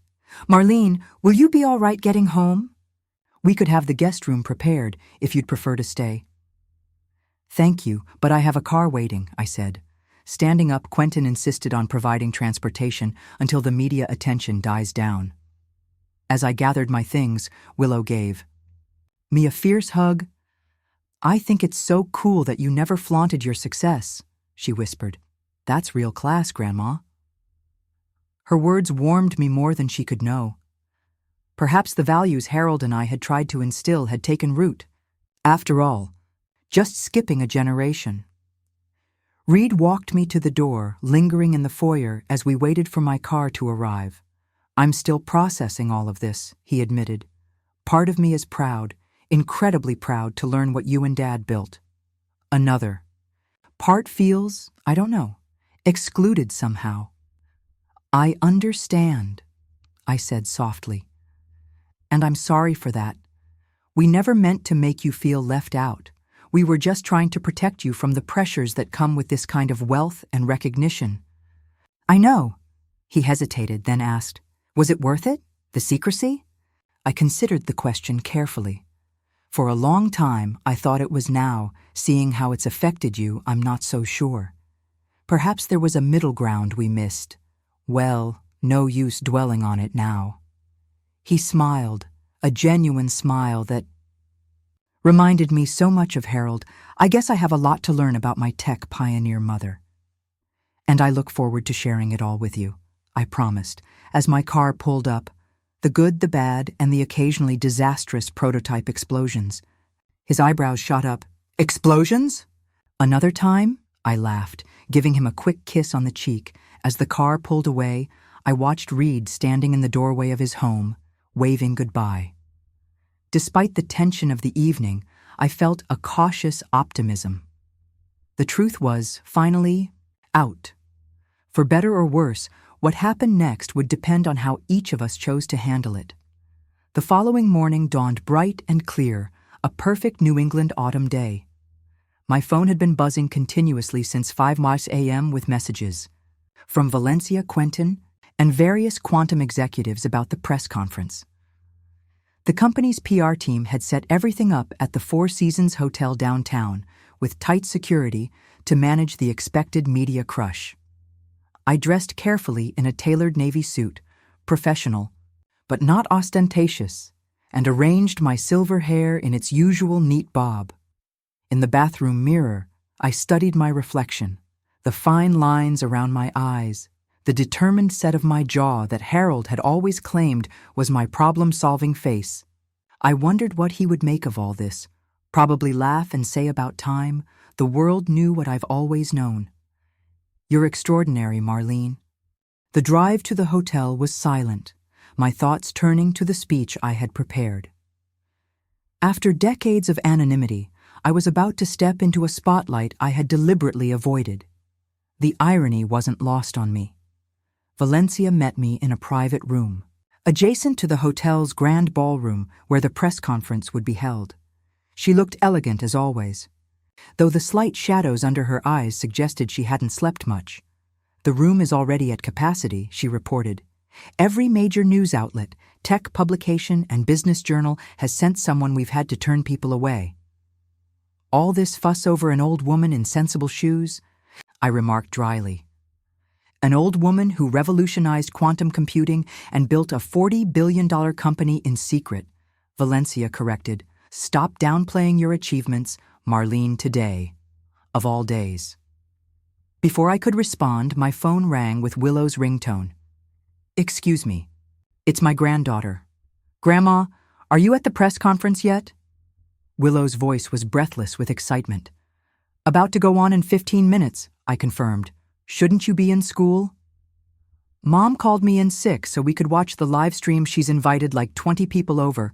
"Marlene, will you be all right getting home? We could have the guest room prepared if you'd prefer to stay." "Thank you, but I have a car waiting," I said. Standing up, Quentin insisted on providing transportation until the media attention dies down. As I gathered my things, Willow gave me a fierce hug. "I think it's so cool that you never flaunted your success," she whispered. "That's real class, Grandma." Her words warmed me more than she could know. Perhaps the values Harold and I had tried to instill had taken root. After all, just skipping a generation. Reed walked me to the door, lingering in the foyer as we waited for my car to arrive. "I'm still processing all of this," he admitted. "Part of me is proud, incredibly proud to learn what you and Dad built. Another part feels, I don't know, excluded somehow." "I understand," I said softly. "And I'm sorry for that. We never meant to make you feel left out. We were just trying to protect you from the pressures that come with this kind of wealth and recognition." "I know." He hesitated, then asked, "Was it worth it? The secrecy?" I considered the question carefully. For a long time, I thought it was. Now, seeing how it's affected you, I'm not so sure. Perhaps there was a middle ground we missed. Well, no use dwelling on it now. He smiled, a genuine smile that reminded me so much of Harold. "I guess I have a lot to learn about my tech pioneer mother. And I look forward to sharing it all with you," I promised, as my car pulled up, the good, the bad, and the occasionally disastrous prototype explosions. His eyebrows shot up. "Explosions?" "Another time?" I laughed, giving him a quick kiss on the cheek. As the car pulled away, I watched Reed standing in the doorway of his home, waving goodbye. Despite the tension of the evening, I felt a cautious optimism. The truth was, finally, out. For better or worse, what happened next would depend on how each of us chose to handle it. The following morning dawned bright and clear, a perfect New England autumn day. My phone had been buzzing continuously since 5 a.m. with messages from Valencia, Quentin, and various quantum executives about the press conference. The company's PR team had set everything up at the Four Seasons Hotel downtown, with tight security to manage the expected media crush. I dressed carefully in a tailored navy suit, professional, but not ostentatious, and arranged my silver hair in its usual neat bob. In the bathroom mirror, I studied my reflection, the fine lines around my eyes, the determined set of my jaw that Harold had always claimed was my problem-solving face. I wondered what he would make of all this, probably laugh and say about time, "The world knew what I've always known." "You're extraordinary, Marlene." The drive to the hotel was silent, my thoughts turning to the speech I had prepared. After decades of anonymity, I was about to step into a spotlight I had deliberately avoided. The irony wasn't lost on me. Valencia met me in a private room, adjacent to the hotel's grand ballroom where the press conference would be held. She looked elegant as always, though the slight shadows under her eyes suggested she hadn't slept much. "The room is already at capacity," she reported. "Every major news outlet, tech publication, and business journal has sent someone. We've had to turn people away." "All this fuss over an old woman in sensible shoes?" I remarked dryly. "An old woman who revolutionized quantum computing and built a $40 billion company in secret," Valencia corrected. "Stop downplaying your achievements, Marlene today. Of all days." Before I could respond, my phone rang with Willow's ringtone. "Excuse me. It's my granddaughter. Grandma, are you at the press conference yet?" Willow's voice was breathless with excitement. "About to go on in 15 minutes, I confirmed. Shouldn't you be in school?" "Mom called me in sick so we could watch the live stream. She's invited like 20 people over.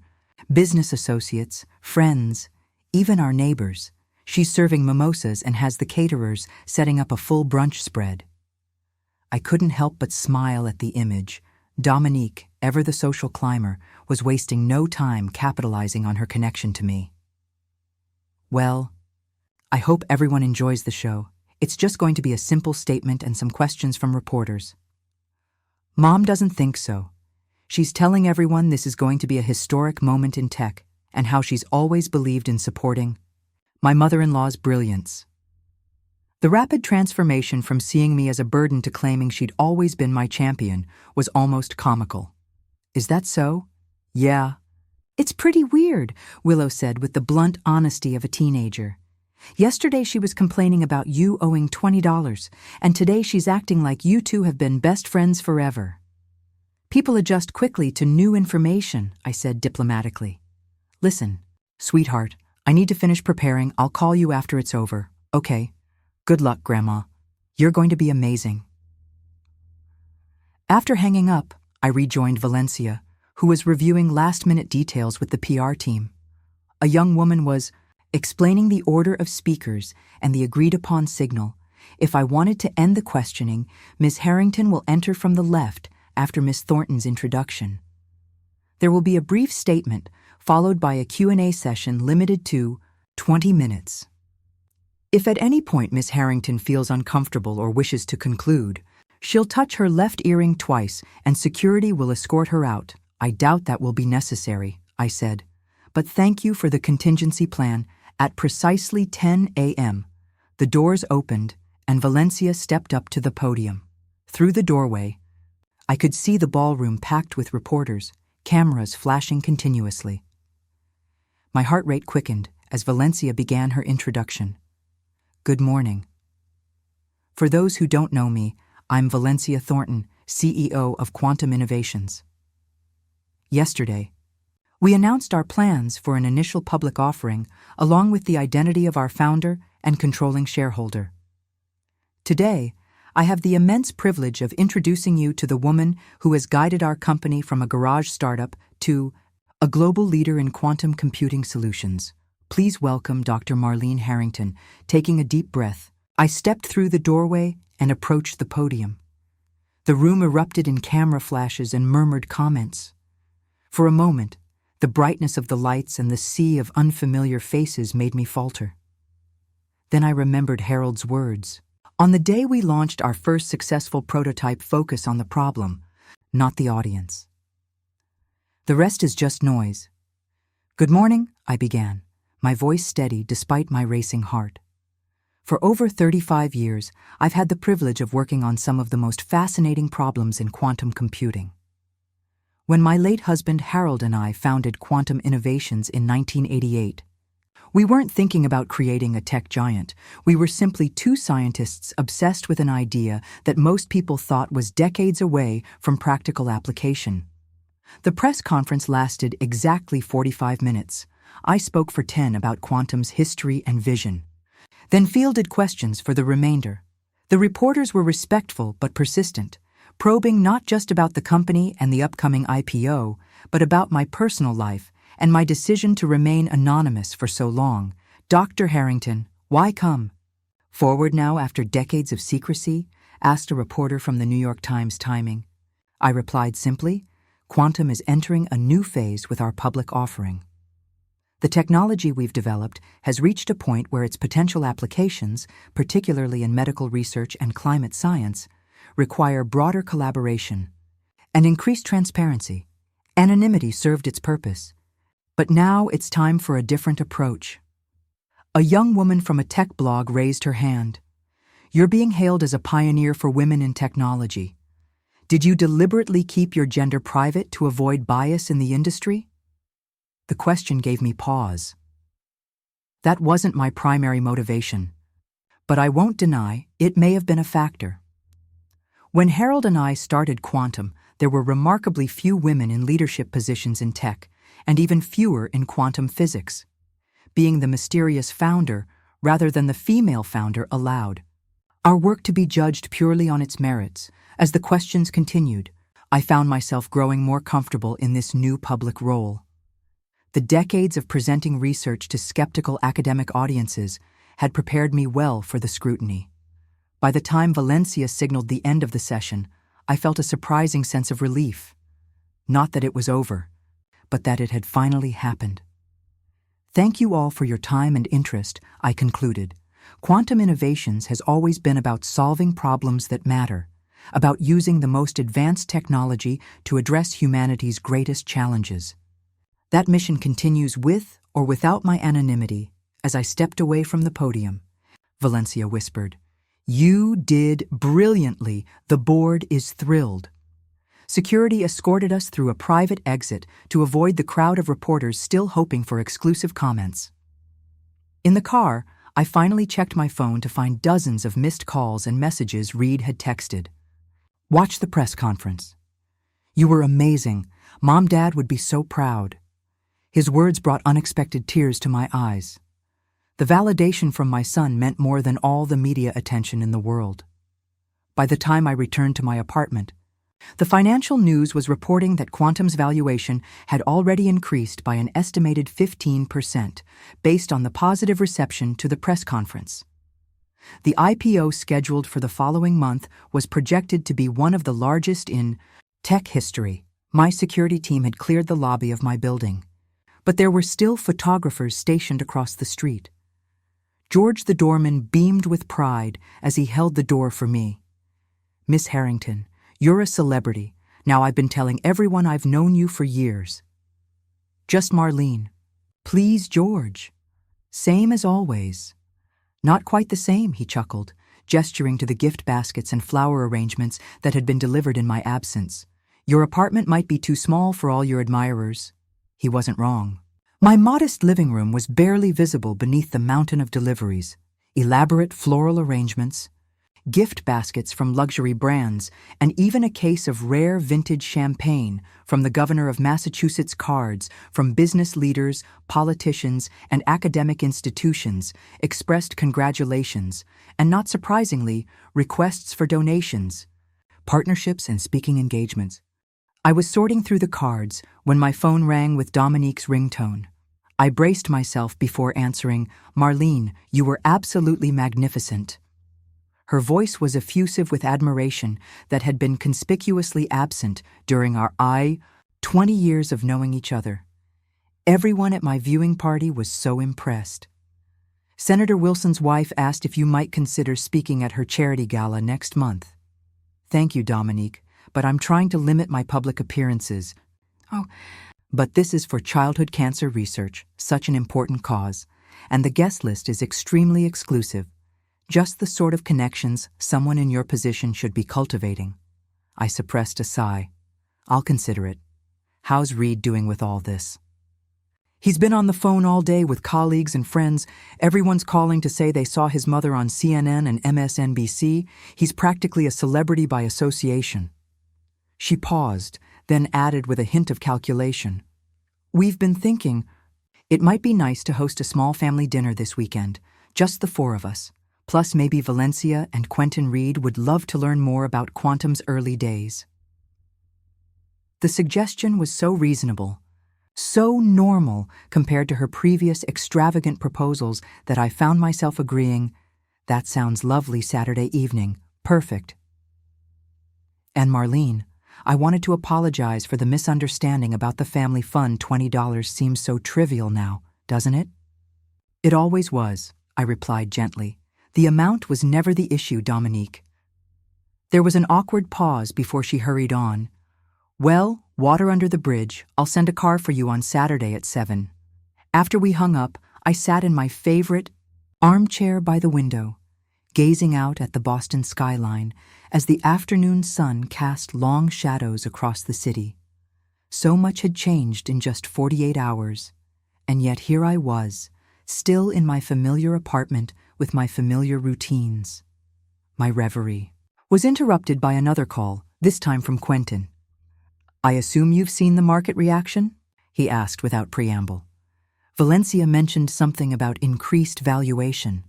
Business associates, friends, even our neighbors. She's serving mimosas and has the caterers setting up a full brunch spread." I couldn't help but smile at the image. Dominique, ever the social climber, was wasting no time capitalizing on her connection to me. "Well, I hope everyone enjoys the show. It's just going to be a simple statement and some questions from reporters." "Mom doesn't think so. She's telling everyone this is going to be a historic moment in tech and how she's always believed in supporting my mother-in-law's brilliance." The rapid transformation from seeing me as a burden to claiming she'd always been my champion was almost comical. "Is that so?" "Yeah." "It's pretty weird," Willow said with the blunt honesty of a teenager. "Yesterday she was complaining about you owing $20, and today she's acting like you two have been best friends forever." "People adjust quickly to new information," I said diplomatically. "Listen, sweetheart, I need to finish preparing. I'll call you after it's over. Okay. Good luck, Grandma. You're going to be amazing." After hanging up, I rejoined Valencia, who was reviewing last-minute details with the PR team. A young woman was explaining the order of speakers and the agreed-upon signal. If I wanted to end the questioning, Miss Harrington will enter from the left after Miss Thornton's introduction. There will be a brief statement, followed by a Q&A session limited to 20 minutes. If at any point Miss Harrington feels uncomfortable or wishes to conclude, she'll touch her left earring twice and security will escort her out. "I doubt that will be necessary," I said. "But thank you for the contingency plan." At precisely 10 a.m., the doors opened and Valencia stepped up to the podium. Through the doorway, I could see the ballroom packed with reporters, cameras flashing continuously. My heart rate quickened as Valencia began her introduction. "Good morning. For those who don't know me, I'm Valencia Thornton, CEO of Quantum Innovations. Yesterday, we announced our plans for an initial public offering along with the identity of our founder and controlling shareholder. Today, I have the immense privilege of introducing you to the woman who has guided our company from a garage startup to a global leader in quantum computing solutions. Please welcome Dr. Marlene Harrington." Taking a deep breath, I stepped through the doorway and approached the podium. The room erupted in camera flashes and murmured comments. For a moment, the brightness of the lights and the sea of unfamiliar faces made me falter. Then I remembered Harold's words. On the day we launched our first successful prototype, focus on the problem, not the audience. The rest is just noise. "Good morning," I began, my voice steady despite my racing heart. For over 35 years, I've had the privilege of working on some of the most fascinating problems in quantum computing. When my late husband Harold and I founded Quantum Innovations in 1988, we weren't thinking about creating a tech giant. We were simply two scientists obsessed with an idea that most people thought was decades away from practical application. The press conference lasted exactly 45 minutes. I spoke for 10 about quantum's history and vision, then fielded questions for the remainder. The reporters were respectful but persistent, probing not just about the company and the upcoming IPO, but about my personal life and my decision to remain anonymous for so long. "Dr. Harrington, why come forward now after decades of secrecy?" asked a reporter from the New York Times Timing. I replied simply, "Quantum is entering a new phase with our public offering." The technology we've developed has reached a point where its potential applications, particularly in medical research and climate science, require broader collaboration and increased transparency. Anonymity served its purpose, but now it's time for a different approach. A young woman from a tech blog raised her hand. You're being hailed as a pioneer for women in technology. Did you deliberately keep your gender private to avoid bias in the industry? The question gave me pause. That wasn't my primary motivation, but I won't deny it may have been a factor. When Harold and I started Quantum, there were remarkably few women in leadership positions in tech, and even fewer in quantum physics. Being the mysterious founder, rather than the female founder, allowed our work to be judged purely on its merits. As the questions continued, I found myself growing more comfortable in this new public role. The decades of presenting research to skeptical academic audiences had prepared me well for the scrutiny. By the time Valencia signaled the end of the session, I felt a surprising sense of relief. Not that it was over, but that it had finally happened. Thank you all for your time and interest, I concluded. Quantum Innovations has always been about solving problems that matter, about using the most advanced technology to address humanity's greatest challenges. That mission continues with or without my anonymity. As I stepped away from the podium, Valencia whispered, "You did brilliantly. The board is thrilled." Security escorted us through a private exit to avoid the crowd of reporters still hoping for exclusive comments. In the car, I finally checked my phone to find dozens of missed calls and messages Reed had texted. "Watch the press conference. You were amazing. Mom-Dad would be so proud." His words brought unexpected tears to my eyes. The validation from my son meant more than all the media attention in the world. By the time I returned to my apartment, the financial news was reporting that Quantum's valuation had already increased by an estimated 15%, based on the positive reception to the press conference. The IPO scheduled for the following month was projected to be one of the largest in tech history. My security team had cleared the lobby of my building, but there were still photographers stationed across the street. George the doorman beamed with pride as he held the door for me. "Miss Harrington, you're a celebrity. Now I've been telling everyone I've known you for years." "Just Marlene." "Please, George." "Same as always." "Not quite the same," he chuckled, gesturing to the gift baskets and flower arrangements that had been delivered in my absence. "Your apartment might be too small for all your admirers." He wasn't wrong. My modest living room was barely visible beneath the mountain of deliveries, elaborate floral arrangements, gift baskets from luxury brands, and even a case of rare vintage champagne from the governor of Massachusetts. Cards from business leaders, politicians, and academic institutions expressed congratulations, and not surprisingly, requests for donations, partnerships, and speaking engagements. I was sorting through the cards when my phone rang with Dominique's ringtone. I braced myself before answering. "Marlene, you were absolutely magnificent." Her voice was effusive with admiration that had been conspicuously absent during our 20 years of knowing each other. Everyone at my viewing party was so impressed. "Senator Wilson's wife asked if you might consider speaking at her charity gala next month." "Thank you, Dominique, but I'm trying to limit my public appearances." "Oh, but this is for childhood cancer research, such an important cause, and the guest list is extremely exclusive. Just the sort of connections someone in your position should be cultivating." I suppressed a sigh. "I'll consider it. How's Reed doing with all this?" "He's been on the phone all day with colleagues and friends. Everyone's calling to say they saw his mother on CNN and MSNBC. He's practically a celebrity by association." She paused, then added with a hint of calculation, "We've been thinking it might be nice to host a small family dinner this weekend, just the four of us. Plus maybe Valencia and Quentin Reed would love to learn more about Quantum's early days." The suggestion was so reasonable, so normal compared to her previous extravagant proposals that I found myself agreeing, "That sounds lovely Saturday evening. Perfect." "And Marlene, I wanted to apologize for the misunderstanding about the family fund. $20 seems so trivial now. doesn't it? It always was, I replied gently. The amount was never the issue, Dominique. There was an awkward pause before she hurried on. Well, water under the bridge. I'll send a car for you on Saturday at 7. After we hung up, I sat in my favorite armchair by the window, gazing out at the Boston skyline as the afternoon sun cast long shadows across the city. So much had changed in just 48 hours, and yet here I was, still in my familiar apartment with my familiar routines. My reverie was interrupted by another call, this time from Quentin. I assume you've seen the market reaction? He asked without preamble. Valencia mentioned something about increased valuation.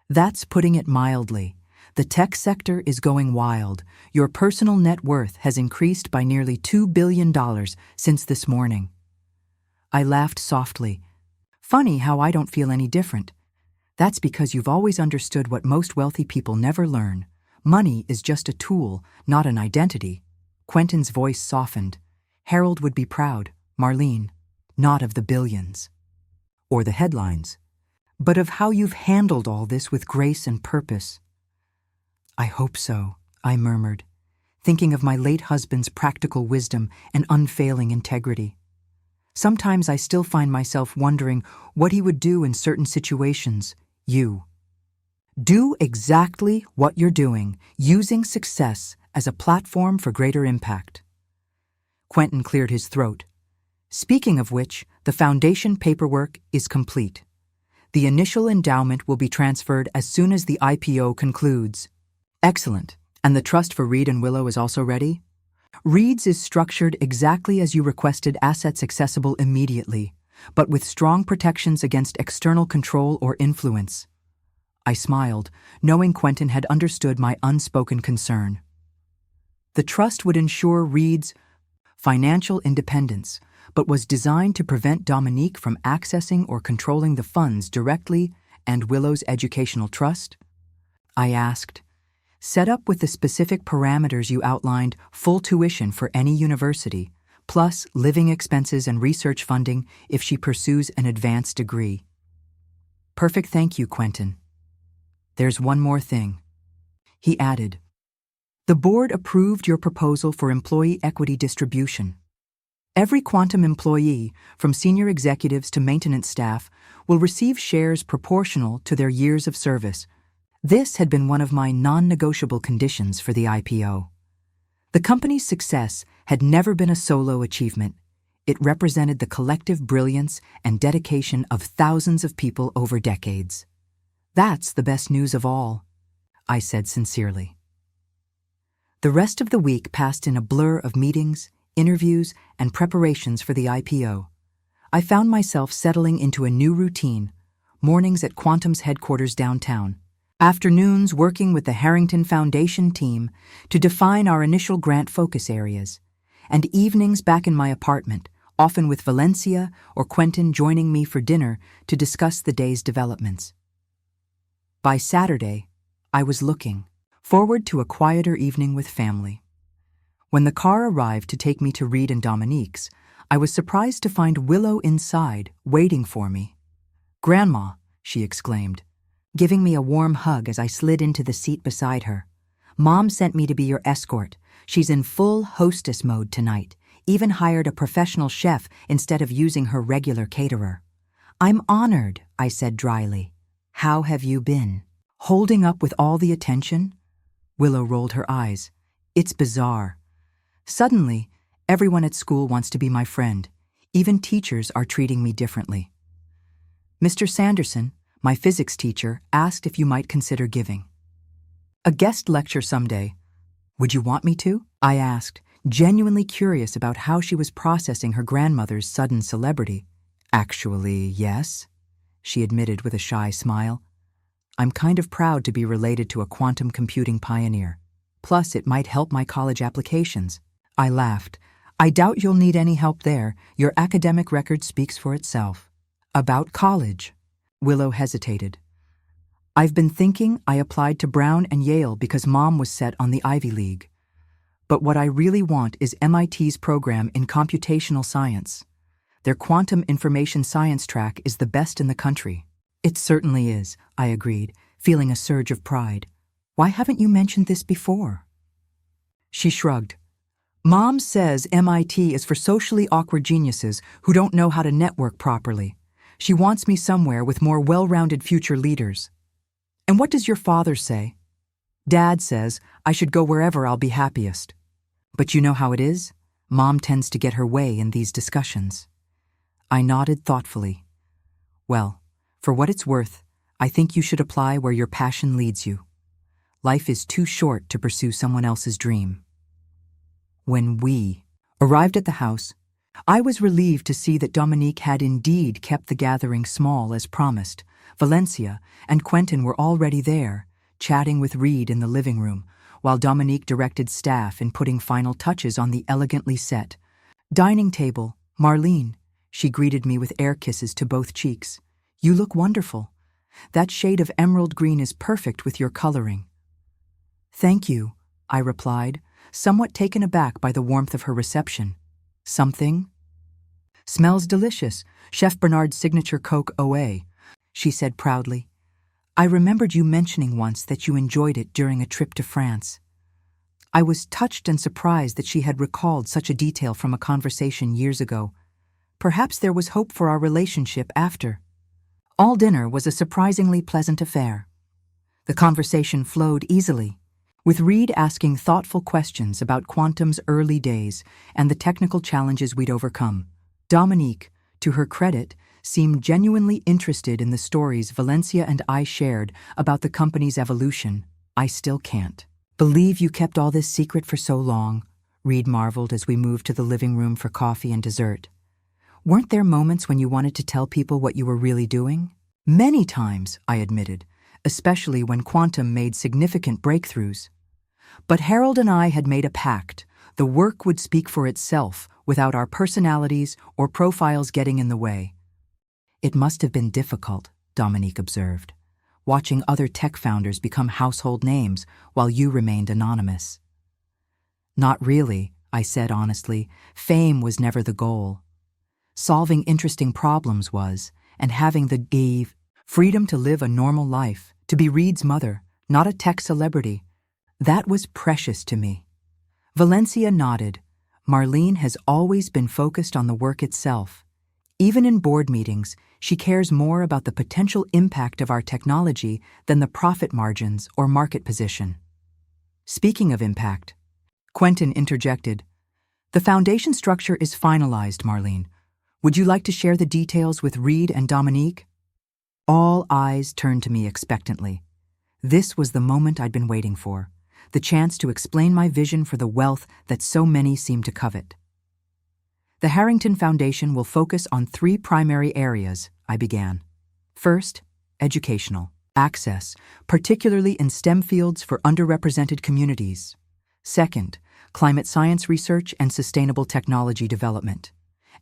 That's putting it mildly. The tech sector is going wild. Your personal net worth has increased by nearly $2 billion since this morning. I laughed softly. Funny how I don't feel any different. That's because you've always understood what most wealthy people never learn. Money is just a tool, not an identity. Quentin's voice softened. Harold would be proud, Marlene, not of the billions or the headlines, but of how you've handled all this with grace and purpose. I hope so, I murmured, thinking of my late husband's practical wisdom and unfailing integrity. Sometimes I still find myself wondering what he would do in certain situations. You. Do exactly what you're doing, using success as a platform for greater impact. Quentin cleared his throat. Speaking of which, the foundation paperwork is complete. The initial endowment will be transferred as soon as the IPO concludes. Excellent. And the trust for Reed and Willow is also ready? Reed's is structured exactly as you requested, assets accessible immediately, but with strong protections against external control or influence. I smiled, knowing Quentin had understood my unspoken concern. The trust would ensure Reed's financial independence, but was designed to prevent Dominique from accessing or controlling the funds directly, and Willow's educational trust? I asked. Set up with the specific parameters you outlined, full tuition for any university, plus living expenses and research funding if she pursues an advanced degree. Perfect, thank you, Quentin. There's one more thing. He added. The board approved your proposal for employee equity distribution. Every Quantum employee, from senior executives to maintenance staff, will receive shares proportional to their years of service. This had been one of my non-negotiable conditions for the IPO. The company's success had never been a solo achievement. It represented the collective brilliance and dedication of thousands of people over decades. That's the best news of all, I said sincerely. The rest of the week passed in a blur of meetings, interviews, and preparations for the IPO. I found myself settling into a new routine, mornings at Quantum's headquarters downtown, afternoons working with the Harrington Foundation team to define our initial grant focus areas, and evenings back in my apartment, often with Valencia or Quentin joining me for dinner to discuss the day's developments. By Saturday, I was looking forward to a quieter evening with family. When the car arrived to take me to Reed and Dominique's, I was surprised to find Willow inside, waiting for me. "Grandma," she exclaimed, giving me a warm hug as I slid into the seat beside her. "Mom sent me to be your escort. She's in full hostess mode tonight, even hired a professional chef instead of using her regular caterer." "I'm honored," I said dryly. "How have you been? Holding up with all the attention?" Willow rolled her eyes. "It's bizarre. Suddenly, everyone at school wants to be my friend. Even teachers are treating me differently. Mr. Sanderson, my physics teacher, asked if you might consider giving a guest lecture someday. Would you want me to? I asked, genuinely curious about how she was processing her grandmother's sudden celebrity. Actually, yes, she admitted with a shy smile. I'm kind of proud to be related to a quantum computing pioneer. Plus, it might help my college applications. I laughed. I doubt you'll need any help there. Your academic record speaks for itself. About college? Willow hesitated. I've been thinking I applied to Brown and Yale because Mom was set on the Ivy League. But what I really want is MIT's program in computational science. Their quantum information science track is the best in the country. It certainly is, I agreed, feeling a surge of pride. Why haven't you mentioned this before? She shrugged. Mom says MIT is for socially awkward geniuses who don't know how to network properly. She wants me somewhere with more well-rounded future leaders. And what does your father say? Dad says I should go wherever I'll be happiest. But you know how it is? Mom tends to get her way in these discussions. I nodded thoughtfully. Well, for what it's worth, I think you should apply where your passion leads you. Life is too short to pursue someone else's dream. When we arrived at the house, I was relieved to see that Dominique had indeed kept the gathering small as promised. Valencia and Quentin were already there, chatting with Reed in the living room, while Dominique directed staff in putting final touches on the elegantly set dining table. Marlene, she greeted me with air kisses to both cheeks. You look wonderful. That shade of emerald green is perfect with your coloring. Thank you, I replied, somewhat taken aback by the warmth of her reception. Something? Smells delicious. Chef Bernard's signature Coke OA, she said proudly. I remembered you mentioning once that you enjoyed it during a trip to France. I was touched and surprised that she had recalled such a detail from a conversation years ago. Perhaps there was hope for our relationship after. All dinner was a surprisingly pleasant affair. The conversation flowed easily, with Reed asking thoughtful questions about Quantum's early days and the technical challenges we'd overcome. Dominique, to her credit, seemed genuinely interested in the stories Valencia and I shared about the company's evolution. I still can't believe you kept all this secret for so long, Reed marveled as we moved to the living room for coffee and dessert. Weren't there moments when you wanted to tell people what you were really doing? Many times, I admitted, especially when Quantum made significant breakthroughs. But Harold and I had made a pact. The work would speak for itself without our personalities or profiles getting in the way. It must have been difficult, Dominique observed, watching other tech founders become household names while you remained anonymous. Not really, I said honestly. Fame was never the goal. Solving interesting problems was, and having the freedom to live a normal life, to be Reed's mother, not a tech celebrity. That was precious to me. Valencia nodded. Marlene has always been focused on the work itself. Even in board meetings, she cares more about the potential impact of our technology than the profit margins or market position. Speaking of impact, Quentin interjected. The foundation structure is finalized, Marlene. Would you like to share the details with Reed and Dominique? All eyes turned to me expectantly. This was the moment I'd been waiting for, the chance to explain my vision for the wealth that so many seem to covet. The Harrington Foundation will focus on 3 primary areas, I began. First, educational access, particularly in STEM fields for underrepresented communities. Second, climate science research and sustainable technology development.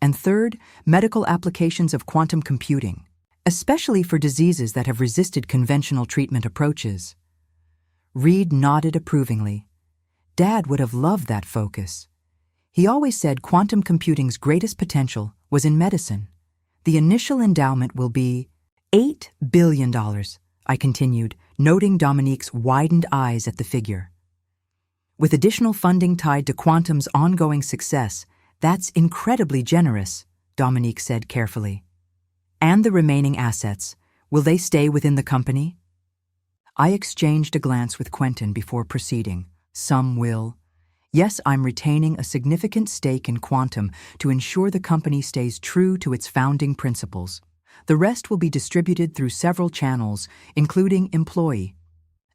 And third, medical applications of quantum computing, especially for diseases that have resisted conventional treatment approaches. Reed nodded approvingly. Dad would have loved that focus. He always said quantum computing's greatest potential was in medicine. The initial endowment will be $8 billion, I continued, noting Dominique's widened eyes at the figure. With additional funding tied to Quantum's ongoing success, that's incredibly generous, Dominique said carefully. And the remaining assets, will they stay within the company? I exchanged a glance with Quentin before proceeding. Some will. Yes, I'm retaining a significant stake in Quantum to ensure the company stays true to its founding principles. The rest will be distributed through several channels, including employee,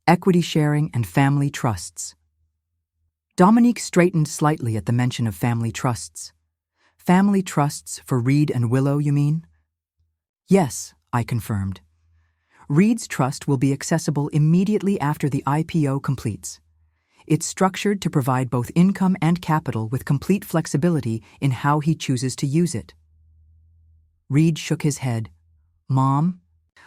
equity sharing, and family trusts. Dominique straightened slightly at the mention of family trusts. Family trusts for Reed and Willow, you mean? Yes, I confirmed. Reed's trust will be accessible immediately after the IPO completes. It's structured to provide both income and capital with complete flexibility in how he chooses to use it. Reed shook his head. Mom,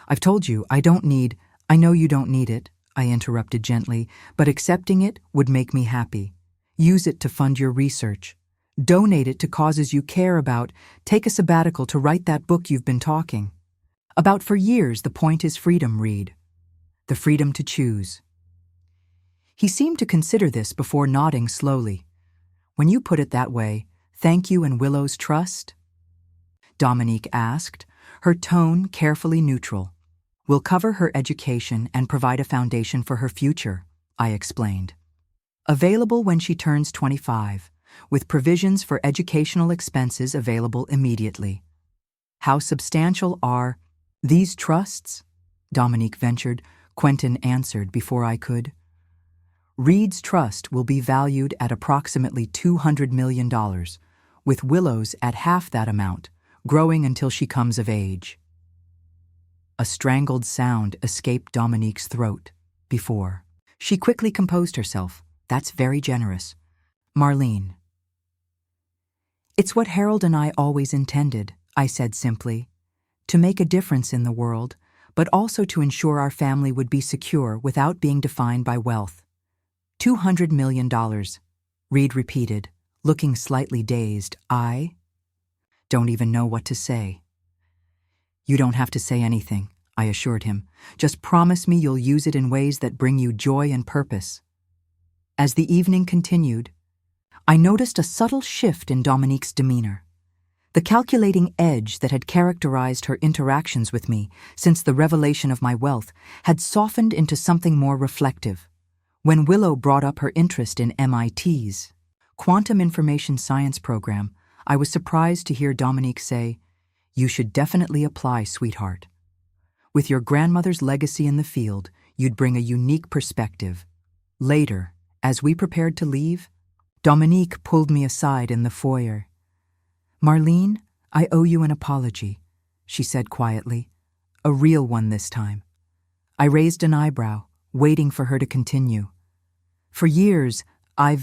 I've told you I know you don't need it, I interrupted gently, but accepting it would make me happy. Use it to fund your research. Donate it to causes you care about. Take a sabbatical to write that book you've been talking about for years. The point is freedom, Reed. The freedom to choose. He seemed to consider this before nodding slowly. When you put it that way, thank you and Willow's trust? Dominique asked, her tone carefully neutral. We'll cover her education and provide a foundation for her future, I explained. Available when she turns 25, with provisions for educational expenses available immediately. How substantial are these trusts? Dominique ventured. Quentin answered before I could. Reed's trust will be valued at approximately $200 million, with Willow's at half that amount, growing until she comes of age. A strangled sound escaped Dominique's throat before. She quickly composed herself. That's very generous. Marlene. It's what Harold and I always intended, I said simply. To make a difference in the world, but also to ensure our family would be secure without being defined by wealth. $200 million, Reed repeated, looking slightly dazed. I don't even know what to say. You don't have to say anything, I assured him. Just promise me you'll use it in ways that bring you joy and purpose. As the evening continued, I noticed a subtle shift in Dominique's demeanor. The calculating edge that had characterized her interactions with me since the revelation of my wealth had softened into something more reflective. When Willow brought up her interest in MIT's Quantum Information Science program, I was surprised to hear Dominique say, "You should definitely apply, sweetheart. With your grandmother's legacy in the field, you'd bring a unique perspective." Later, as we prepared to leave, Dominique pulled me aside in the foyer. "Marlene, I owe you an apology," she said quietly. "A real one this time." I raised an eyebrow, waiting for her to continue. "For years, I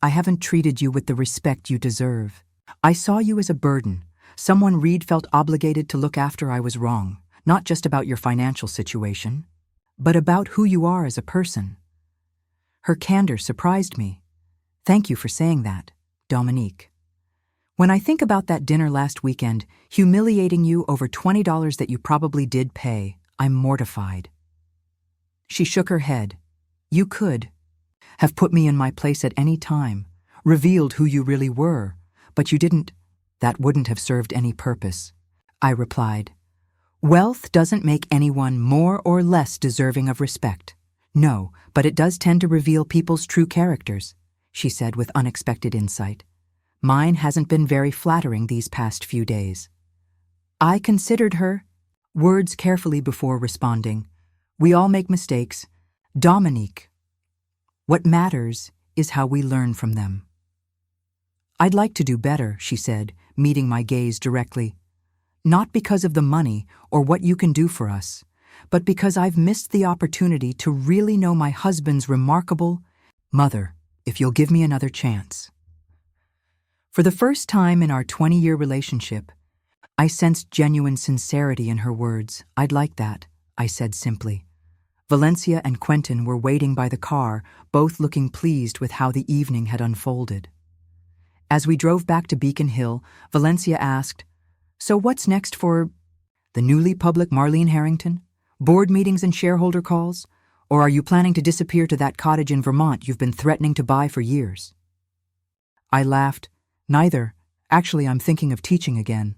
haven't treated you with the respect you deserve. I saw you as a burden, someone Reed felt obligated to look after. I was wrong, not just about your financial situation, but about who you are as a person." Her candor surprised me. "Thank you for saying that, Dominique. When I think about that dinner last weekend, humiliating you over $20 that you probably did pay, I'm mortified." She shook her head. "You could have put me in my place at any time, revealed who you really were, but you didn't. That wouldn't have served any purpose," I replied. "Wealth doesn't make anyone more or less deserving of respect. No, but it does tend to reveal people's true characters," she said with unexpected insight. "Mine hasn't been very flattering these past few days." I considered her words carefully before responding. "We all make mistakes. Dominique, what matters is how we learn from them." "I'd like to do better," she said, meeting my gaze directly. "Not because of the money or what you can do for us, but because I've missed the opportunity to really know my husband's remarkable mother, if you'll give me another chance." For the first time in our 20-year relationship, I sensed genuine sincerity in her words. "I'd like that," I said simply. Valencia and Quentin were waiting by the car, both looking pleased with how the evening had unfolded. As we drove back to Beacon Hill, Valencia asked, "So what's next for the newly public Marlene Harrington? Board meetings and shareholder calls? Or are you planning to disappear to that cottage in Vermont you've been threatening to buy for years?" I laughed. "Neither. Actually, I'm thinking of teaching again."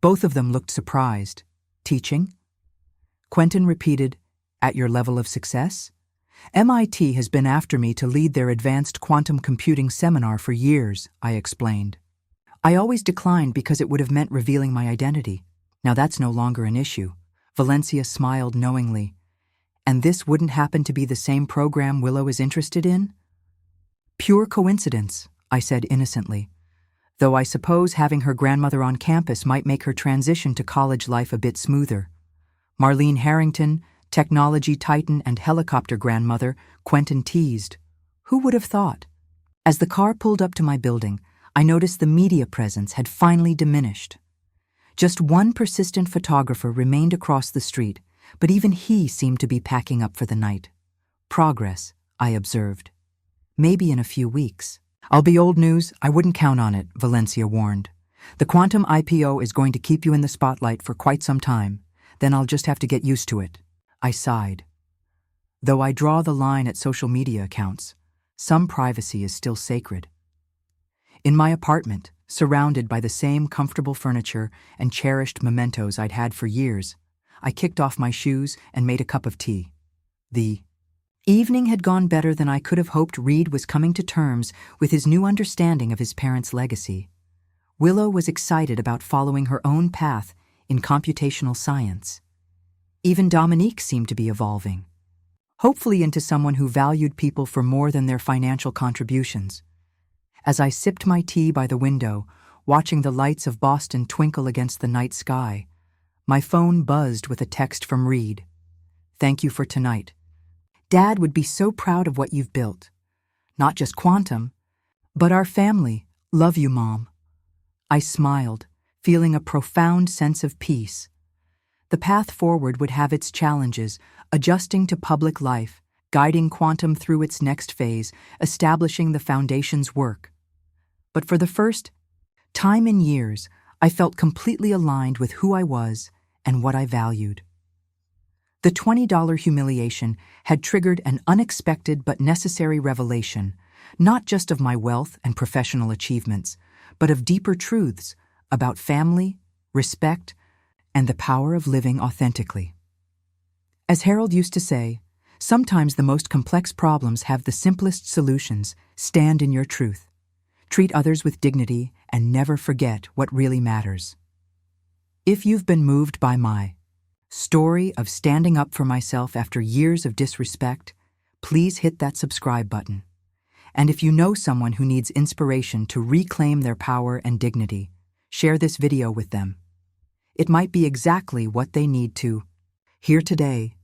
Both of them looked surprised. "Teaching?" Quentin repeated, "At your level of success?" "MIT has been after me to lead their advanced quantum computing seminar for years," I explained. "I always declined because it would have meant revealing my identity. Now that's no longer an issue." Valencia smiled knowingly. "And this wouldn't happen to be the same program Willow is interested in?" "Pure coincidence," I said innocently, though I suppose having her grandmother on campus might make her transition to college life a bit smoother. Marlene Harrington, technology titan and helicopter grandmother, Quentin teased. Who would have thought? As the car pulled up to my building, I noticed the media presence had finally diminished. Just one persistent photographer remained across the street, but even he seemed to be packing up for the night. "Progress," I observed. "Maybe in a few weeks." I'll be old news, I wouldn't count on it, Valencia warned. The Quantum IPO is going to keep you in the spotlight for quite some time, then I'll just have to get used to it. I sighed. Though I draw the line at social media accounts, some privacy is still sacred. In my apartment, surrounded by the same comfortable furniture and cherished mementos I'd had for years, I kicked off my shoes and made a cup of tea. The evening had gone better than I could have hoped. Reed was coming to terms with his new understanding of his parents' legacy. Willow was excited about following her own path in computational science. Even Dominique seemed to be evolving, hopefully into someone who valued people for more than their financial contributions. As I sipped my tea by the window, watching the lights of Boston twinkle against the night sky, my phone buzzed with a text from Reed. "Thank you for tonight. Dad would be so proud of what you've built. Not just Quantum, but our family. Love you, Mom." I smiled, feeling a profound sense of peace. The path forward would have its challenges, adjusting to public life, guiding Quantum through its next phase, establishing the foundation's work. But for the first time in years, I felt completely aligned with who I was and what I valued. The $20 humiliation had triggered an unexpected but necessary revelation, not just of my wealth and professional achievements, but of deeper truths about family, respect, and the power of living authentically. As Harold used to say, sometimes the most complex problems have the simplest solutions. Stand in your truth. Treat others with dignity and never forget what really matters. If you've been moved by my story of standing up for myself after years of disrespect, please hit that subscribe button. And if you know someone who needs inspiration to reclaim their power and dignity, share this video with them. It might be exactly what they need to hear today.